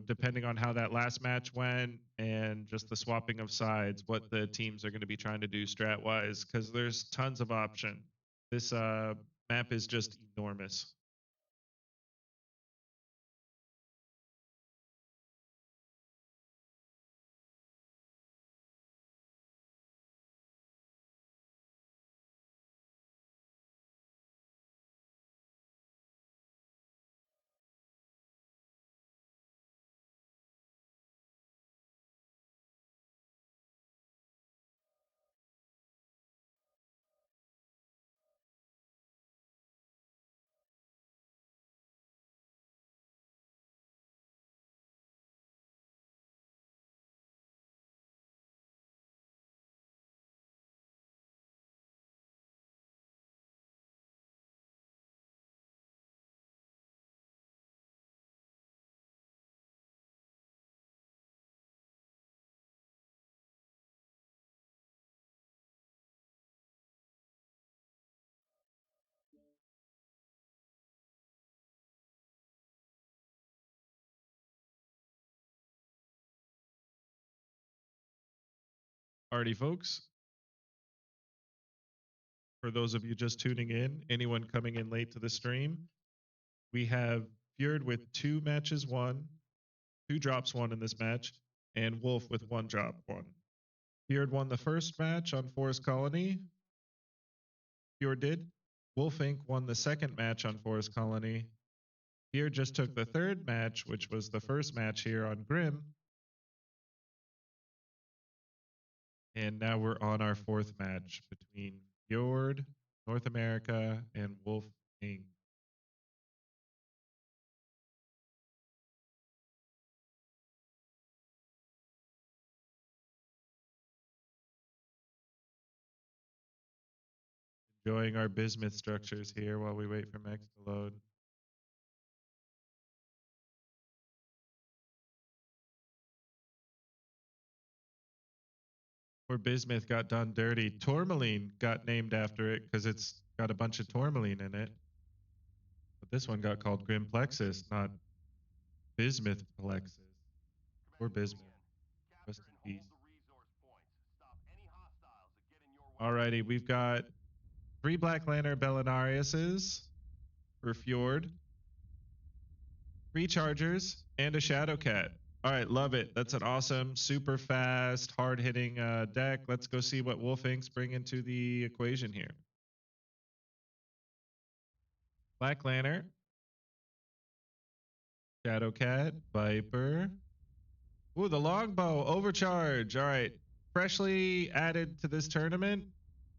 depending on how that last match went and just the swapping of sides, what the teams are going to be trying to do strat wise, because there's tons of option. This map is just enormous. Alrighty, folks. For those of you just tuning in, anyone coming in late to the stream, we have Fjord with 2 matches won, 2 drops won in this match, and Wolf with 1 drop won. Fjord won the first match on Forest Colony. Fjord did. Wolf Inc. won the second match on Forest Colony. Fjord just took the third match, which was the first match here on Grim. And now we're on our fourth match between Fjord, North America, and Wolf Inc. Enjoying our bismuth structures here while we wait for Mex to load. Where bismuth got done dirty, tourmaline got named after it because it's got a bunch of tourmaline in it. But this one got called Grim Plexus, not Bismuth Plexus. Or bismuth. Rest in peace. Alrighty, we've got 3 Black Lantern Bellinariuses for Fjord, 3 Chargers, and a Shadow Cat. All right, love it. That's an awesome, super fast, hard hitting deck. Let's go see what Wolf Inc.'s bring into the equation here. Black Lantern Shadowcat, Viper. Ooh, the longbow, overcharge. All right. Freshly added to this tournament.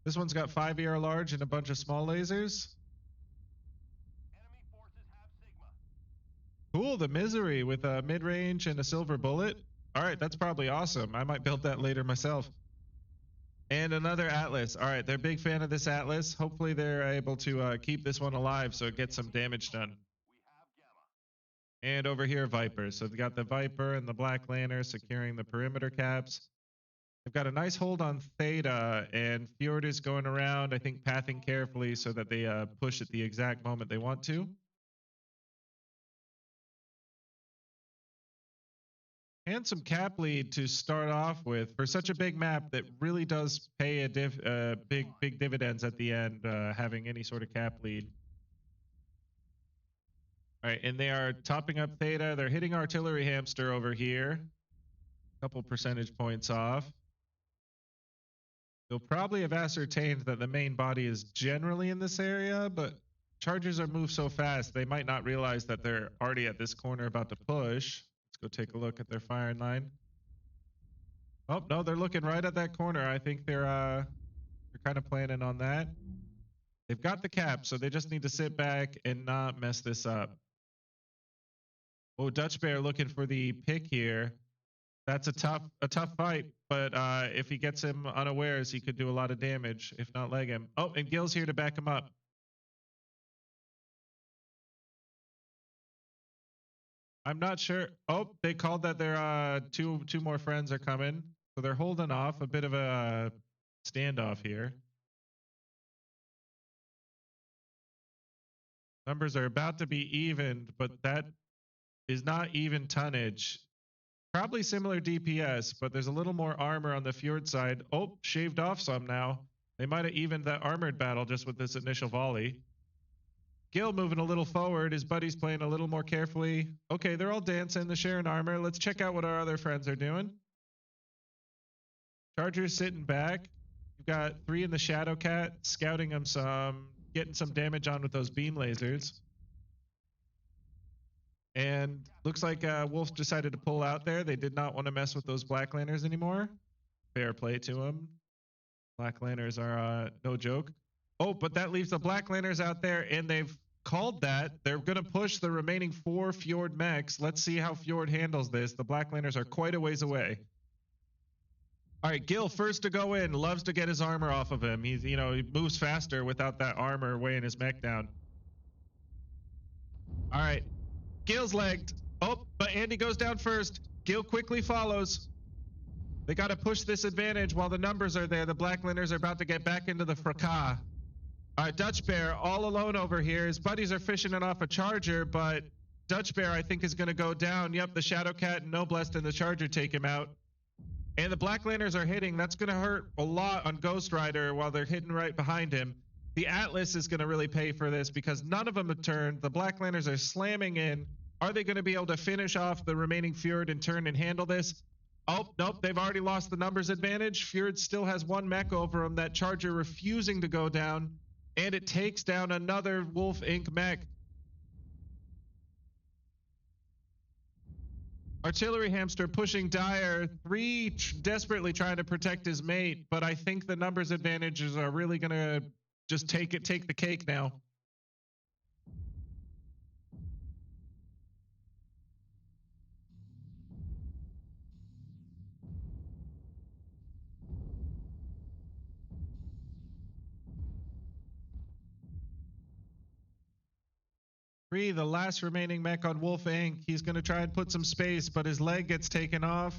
This one's got 5 ER large and a bunch of small lasers. Enemy forces have Sigma. Cool, the Misery with a mid-range and a silver bullet. All right, that's probably awesome. I might build that later myself. And another Atlas. All right, they're a big fan of this Atlas. Hopefully they're able to keep this one alive so it gets some damage done. We have Gamma. And over here, Viper. So they've got the Viper and the Black Lantern securing the perimeter caps. They've got a nice hold on Theta, and Fjord is going around, I think, pathing carefully so that they push at the exact moment they want to. And some cap lead to start off with for such a big map that really does pay a big dividends at the end, having any sort of cap lead. All right, and they are topping up Theta. They're hitting Artillery Hamster over here. A couple percentage points off. They'll probably have ascertained that the main body is generally in this area, but chargers are moved so fast they might not realize that they're already at this corner about to push. Let's go take a look at their firing line. Oh no, they're looking right at that corner. I think they're kind of planning on that. They've got the cap, so they just need to sit back and not mess this up. Oh, Dutch Bear looking for the pick here. That's a tough fight, but if he gets him unawares, he could do a lot of damage, if not leg him. Oh, and Gil's here to back him up. I'm not sure. Oh, they called that their two more friends are coming, so they're holding off. A bit of a standoff here. Numbers are about to be evened, but that is not even tonnage. Probably similar DPS, but there's a little more armor on the Fjord side. Oh, shaved off some now. They might have evened that armored battle just with this initial volley. Gil moving a little forward. His buddy's playing a little more carefully. Okay, they're all dancing. They're sharing armor. Let's check out what our other friends are doing. Charger's sitting back. You've got 3 in the Shadowcat, scouting them some, getting some damage on with those beam lasers. And looks like Wolf decided to pull out there. They did not want to mess with those Black Lanterns anymore. Fair play to them. Black Lanterns are no joke. Oh, but that leaves the Black Lanterns out there, and they've called that. They're going to push the remaining 4 Fjord mechs. Let's see how Fjord handles this. The Black Lanterns are quite a ways away. All right, Gil first to go in. Loves to get his armor off of him. He moves faster without that armor weighing his mech down. All right. Gil's legged. Oh, but Andy goes down first. Gil quickly follows. They got to push this advantage while the numbers are there. The Black Lanterns are about to get back into the fracas. All right, Dutch Bear all alone over here. His buddies are fishing it off a Charger, but Dutch Bear, I think, is going to go down. Yep, the Shadowcat and Noblest and the Charger take him out. And the Black Lanterns are hitting. That's going to hurt a lot on Ghost Rider while they're hitting right behind him. The Atlas is going to really pay for this because none of them have turned. The Black Lanterns are slamming in. Are they going to be able to finish off the remaining Fjord and turn and handle this? Oh, nope, they've already lost the numbers advantage. Fjord still has 1 mech over him. That Charger refusing to go down. And it takes down another Wolf Inc. mech. Artillery Hamster pushing Dyer. 3 desperately trying to protect his mate, but I think the numbers advantages are really going to just take the cake now. The last remaining mech on Wolf Inc. He's going to try and put some space, but his leg gets taken off.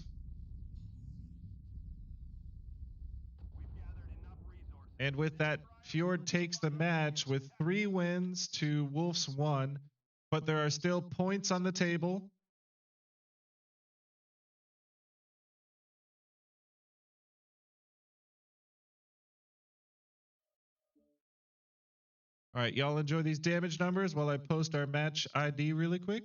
And with that, Fjord takes the match with 3 wins to Wolf's 1, but there are still points on the table. All right, y'all enjoy these damage numbers while I post our match ID really quick.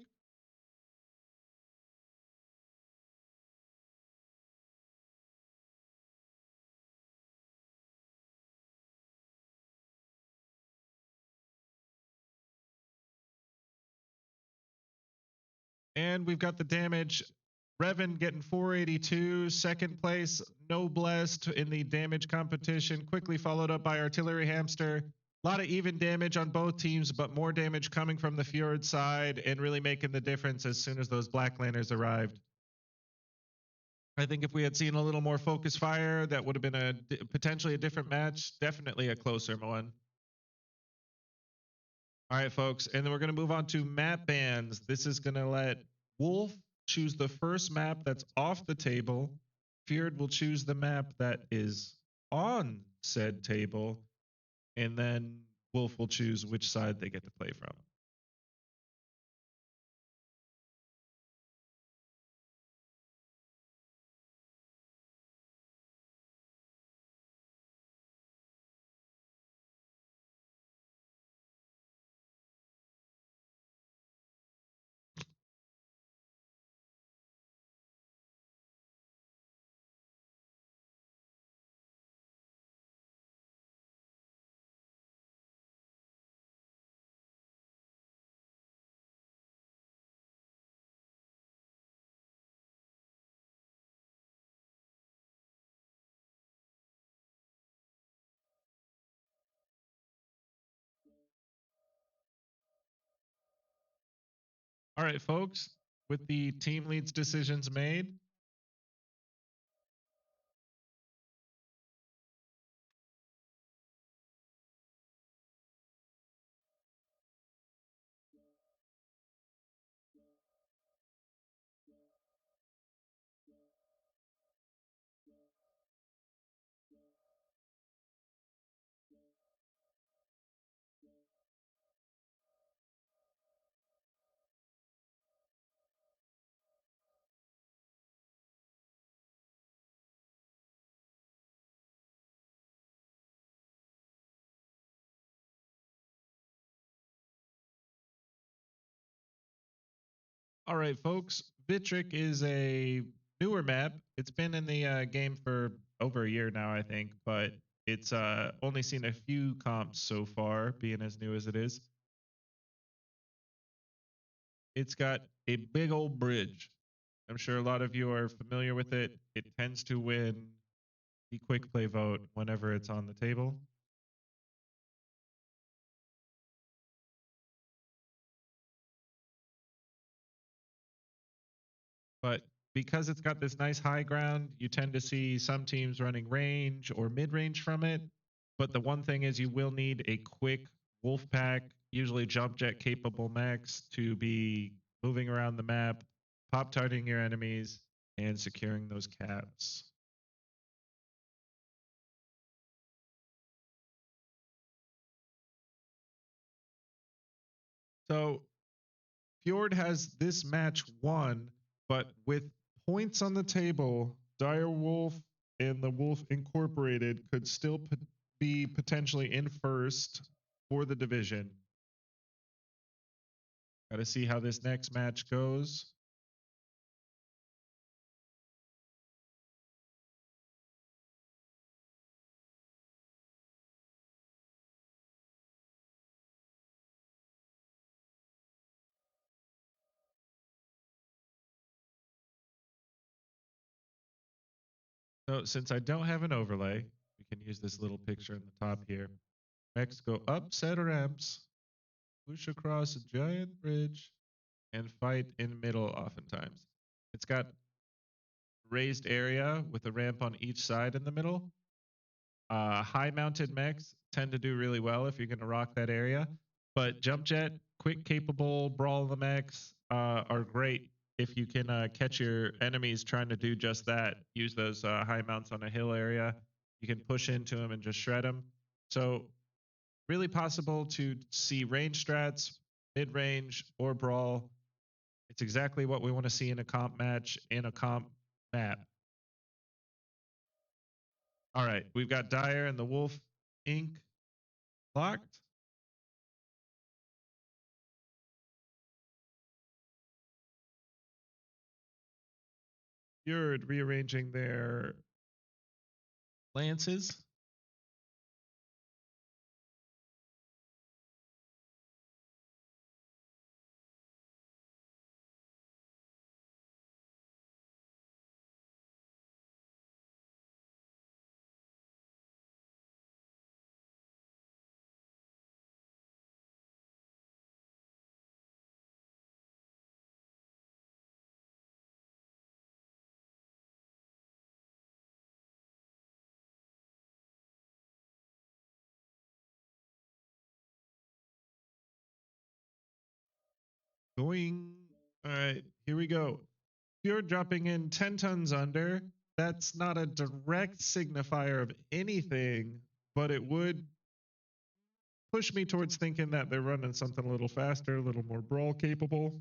And we've got the damage. Revan getting 482, second place. Noblest in the damage competition, quickly followed up by Artillery Hamster. A lot of even damage on both teams, but more damage coming from the Fjord side and really making the difference as soon as those Black Lanterns arrived. I think if we had seen a little more focus fire, that would have been potentially a different match. Definitely a closer one. All right, folks, and then we're going to move on to map bans. This is going to let Wolf choose the first map that's off the table. Feared will choose the map that is on said table, and then Wolf will choose which side they get to play from. All right, folks, with the team leads decisions made, all right, folks. Vitric is a newer map. It's been in the game for over a year now, I think, but it's only seen a few comps so far, being as new as it is. It's got a big old bridge. I'm sure a lot of you are familiar with it. It tends to win the quick play vote whenever it's on the table. But because it's got this nice high ground, you tend to see some teams running range or mid range from it. But the one thing is, you will need a quick wolf pack, usually jump jet capable mechs, to be moving around the map, pop targeting your enemies, and securing those caps. So Fjord has this match won, but with points on the table, Dire Wolf and the Wolf Incorporated could still be potentially in first for the division. Got to see how this next match goes. So since I don't have an overlay, we can use this little picture in the top here. Mechs go up set ramps, push across a giant bridge, and fight in the middle oftentimes. It's got raised area with a ramp on each side in the middle. High mounted mechs tend to do really well if you're going to rock that area. But jump jet, quick, capable, brawl the mechs are great if you can catch your enemies trying to do just that. Use those high mounts on a hill area. You can push into them and just shred them. So, really possible to see range strats, mid range, or brawl. It's exactly what we want to see in a comp match, in a comp map. All right, we've got Dire and the Wolf Inc. locked. You're rearranging their lances. Going. All right, here we go. You're dropping in 10 tons under. That's not a direct signifier of anything, but it would push me towards thinking that they're running something a little faster, a little more brawl capable,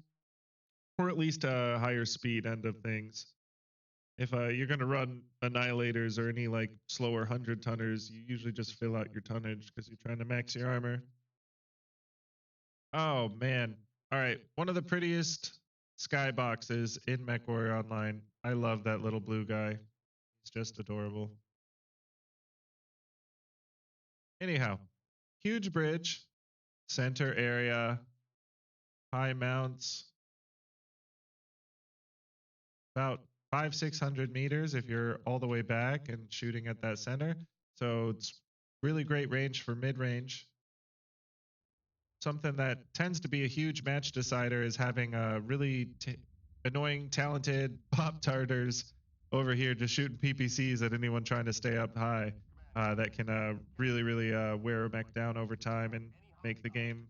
or at least a higher speed end of things. If you're going to run annihilators or any like slower 100 tonners, you usually just fill out your tonnage because you're trying to max your armor. Oh man. All right. One of the prettiest skyboxes in MechWarrior Online. I love that little blue guy. It's just adorable. Anyhow, huge bridge, center area, high mounts, about 500-600 meters if you're all the way back and shooting at that center. So it's really great range for mid-range. Something that tends to be a huge match decider is having a really annoying, talented Pop-Tarters over here just shooting PPCs at anyone trying to stay up high. That can really, really wear a mech down over time and make the game.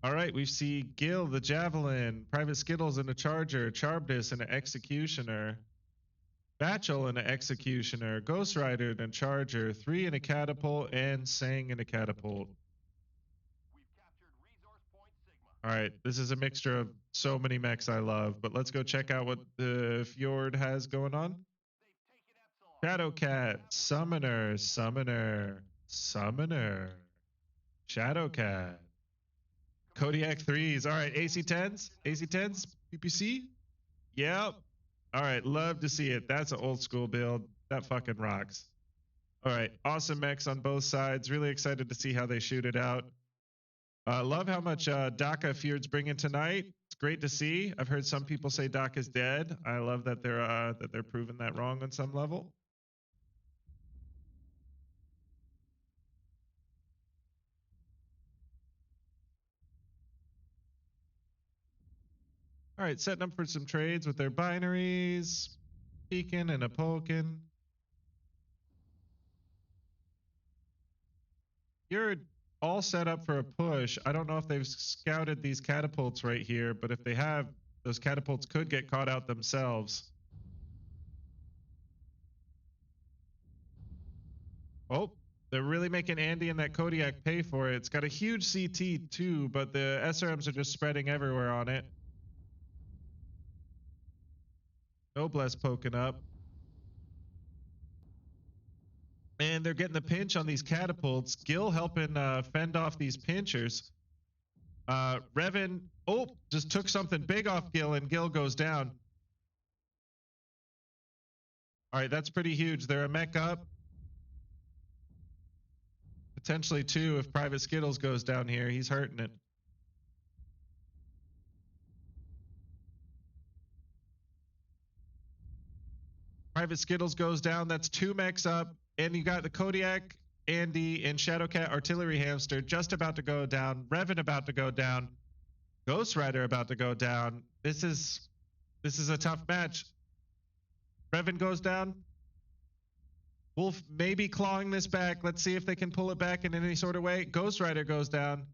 All right, we see Gil, the Javelin, Private Skittles and a Charger, Charbdis and an Executioner, Batchel and an Executioner, Ghost Rider and a Charger, 3 and a Catapult, and Sang and a Catapult. All right, this is a mixture of so many mechs I love, but let's go check out what the Fjord has going on. Shadowcat, Summoner, Summoner, Summoner, Shadowcat. Kodiak 3s. All right, AC10s, AC10s, PPC. Yep. All right, love to see it. That's an old school build. That fucking rocks. All right, awesome mechs on both sides. Really excited to see how they shoot it out. Love how much Daka Fjord's bringing tonight. It's great to see. I've heard some people say Daka's dead. I love that they're proving that wrong on some level. All right, setting up for some trades with their binaries, peeking and a poking. You're all set up for a push. I don't know if they've scouted these catapults right here, but if they have, those catapults could get caught out themselves. Oh, they're really making Andy and that Kodiak pay for it. It's got a huge CT too, but the SRMs are just spreading everywhere on it. Noblesse poking up. And they're getting the pinch on these catapults. Gil helping fend off these pinchers. Revan, just took something big off Gil, and Gil goes down. All right, that's pretty huge. They're a mech up. Potentially two if Private Skittles goes down here. He's hurting it. Private Skittles goes down. That's two mechs up. And you got the Kodiak, Andy, and Shadowcat Artillery Hamster just about to go down. Revan about to go down. Ghost Rider about to go down. This is a tough match. Revan goes down. Wolf maybe clawing this back. Let's see if they can pull it back in any sort of way. Ghost Rider goes down.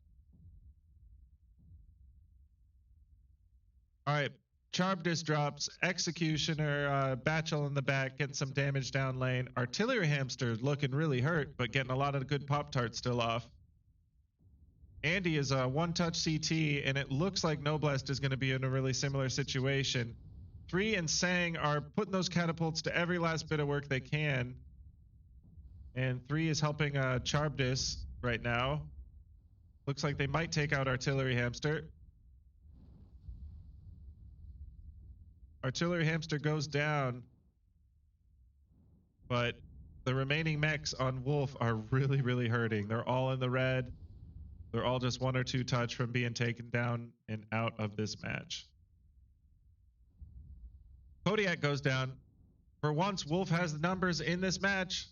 All right. Charbdis drops. Executioner, Batchel in the back, getting some damage down lane. Artillery Hamster looking really hurt, but getting a lot of good Pop-Tarts still off. Andy is a one-touch CT, and it looks like Noblest is going to be in a really similar situation. 3 and Sang are putting those catapults to every last bit of work they can. And 3 is helping Charbdis right now. Looks like they might take out Artillery Hamster. Artillery Hamster goes down, but the remaining mechs on Wolf are really, really hurting. They're all in the red. They're all just 1 or 2 touch from being taken down and out of this match. Kodiak goes down. For once, Wolf has the numbers in this match,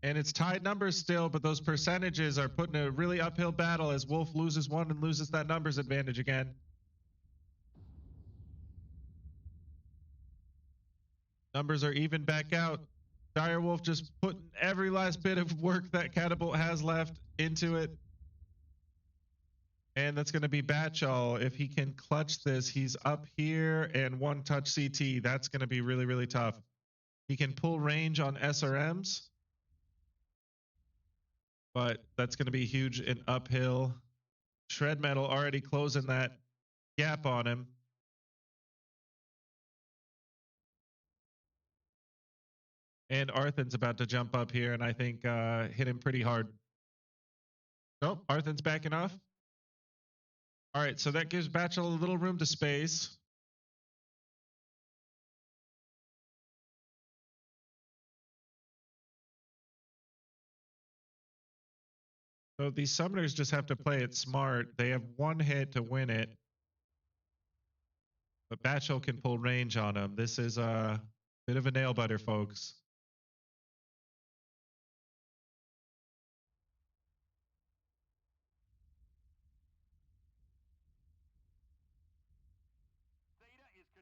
and it's tied numbers still, but those percentages are put in a really uphill battle as Wolf loses one and loses that numbers advantage again. Numbers are even back out. Direwolf just putting every last bit of work that Catapult has left into it. And that's going to be Batchel. If he can clutch this, he's up here and one touch CT. That's going to be really, really tough. He can pull range on SRMs, but that's going to be huge and uphill. Shred Metal already closing that gap on him. And Arthan's about to jump up here and I think hit him pretty hard. Nope, Arthan's backing off. All right, so that gives Batchel a little room to space. So these summoners just have to play it smart. They have one hit to win it. But Batchel can pull range on him. This is a bit of a nail biter, folks.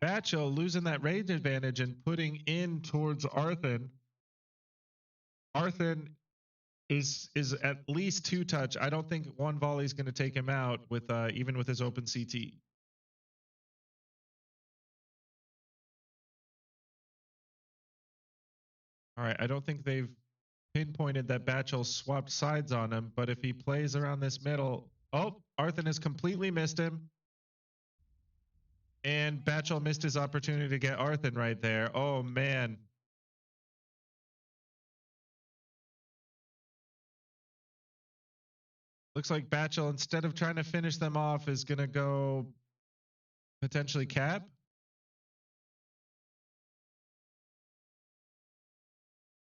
Batchel losing that range advantage and putting in towards Arthan. Arthan is at least 2 touch. I don't think one volley is going to take him out with even with his open CT. All right, I don't think they've pinpointed that Batchel swapped sides on him, but if he plays around this middle, oh, Arthan has completely missed him. And Batchel missed his opportunity to get Arthan right there. Oh man. Looks like Batchel, instead of trying to finish them off, is going to go potentially cap.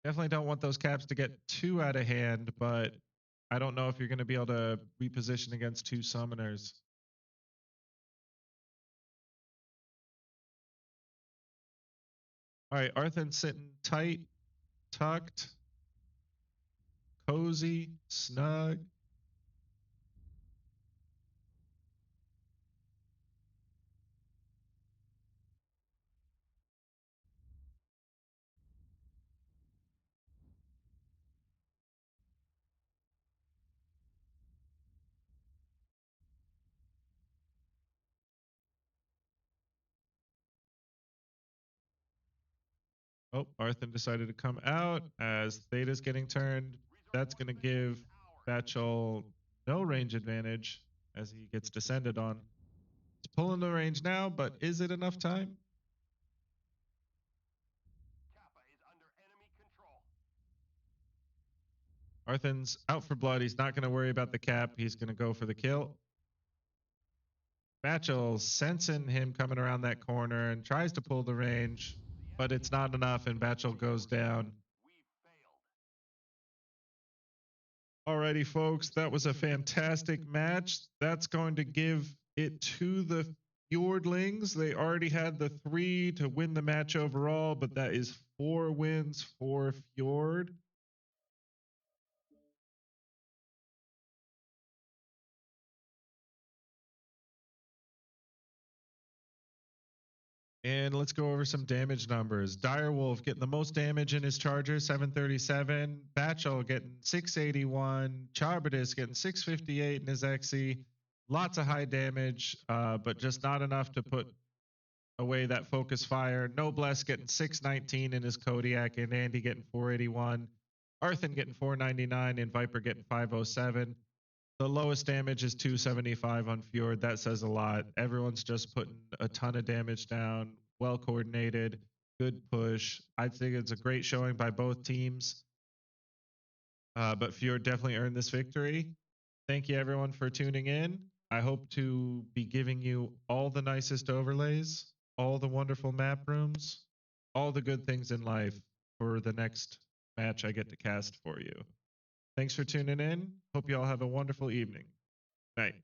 Definitely don't want those caps to get too out of hand, but I don't know if you're going to be able to reposition against 2 summoners. All right, Arthan sitting tight, tucked, cozy, snug. Oh, Arthan decided to come out as Theta's getting turned. That's going to give Batchel no range advantage as he gets descended on. He's pulling the range now, but is it enough time? Arthan's out for blood. He's not going to worry about the cap. He's going to go for the kill. Batchel sensing him coming around that corner and tries to pull the range, but it's not enough, and Batchel goes down. Alrighty, folks, that was a fantastic match. That's going to give it to the Fjordlings. They already had the 3 to win the match overall, but that is 4 wins for Fjord. And let's go over some damage numbers. Direwolf getting the most damage in his Charger, 737. Batchel getting 681. Charbadis getting 658 in his XE. Lots of high damage, but just not enough to put away that focus fire. Noblesse getting 619 in his Kodiak, and Andy getting 481. Arthan getting 499, and Viper getting 507. The lowest damage is 275 on Fjord. That says a lot. Everyone's just putting a ton of damage down, well coordinated, good push. I think it's a great showing by both teams. But Fjord definitely earned this victory. Thank you, everyone, for tuning in. I hope to be giving you all the nicest overlays, all the wonderful map rooms, all the good things in life for the next match I get to cast for you. Thanks for tuning in. Hope you all have a wonderful evening. Night.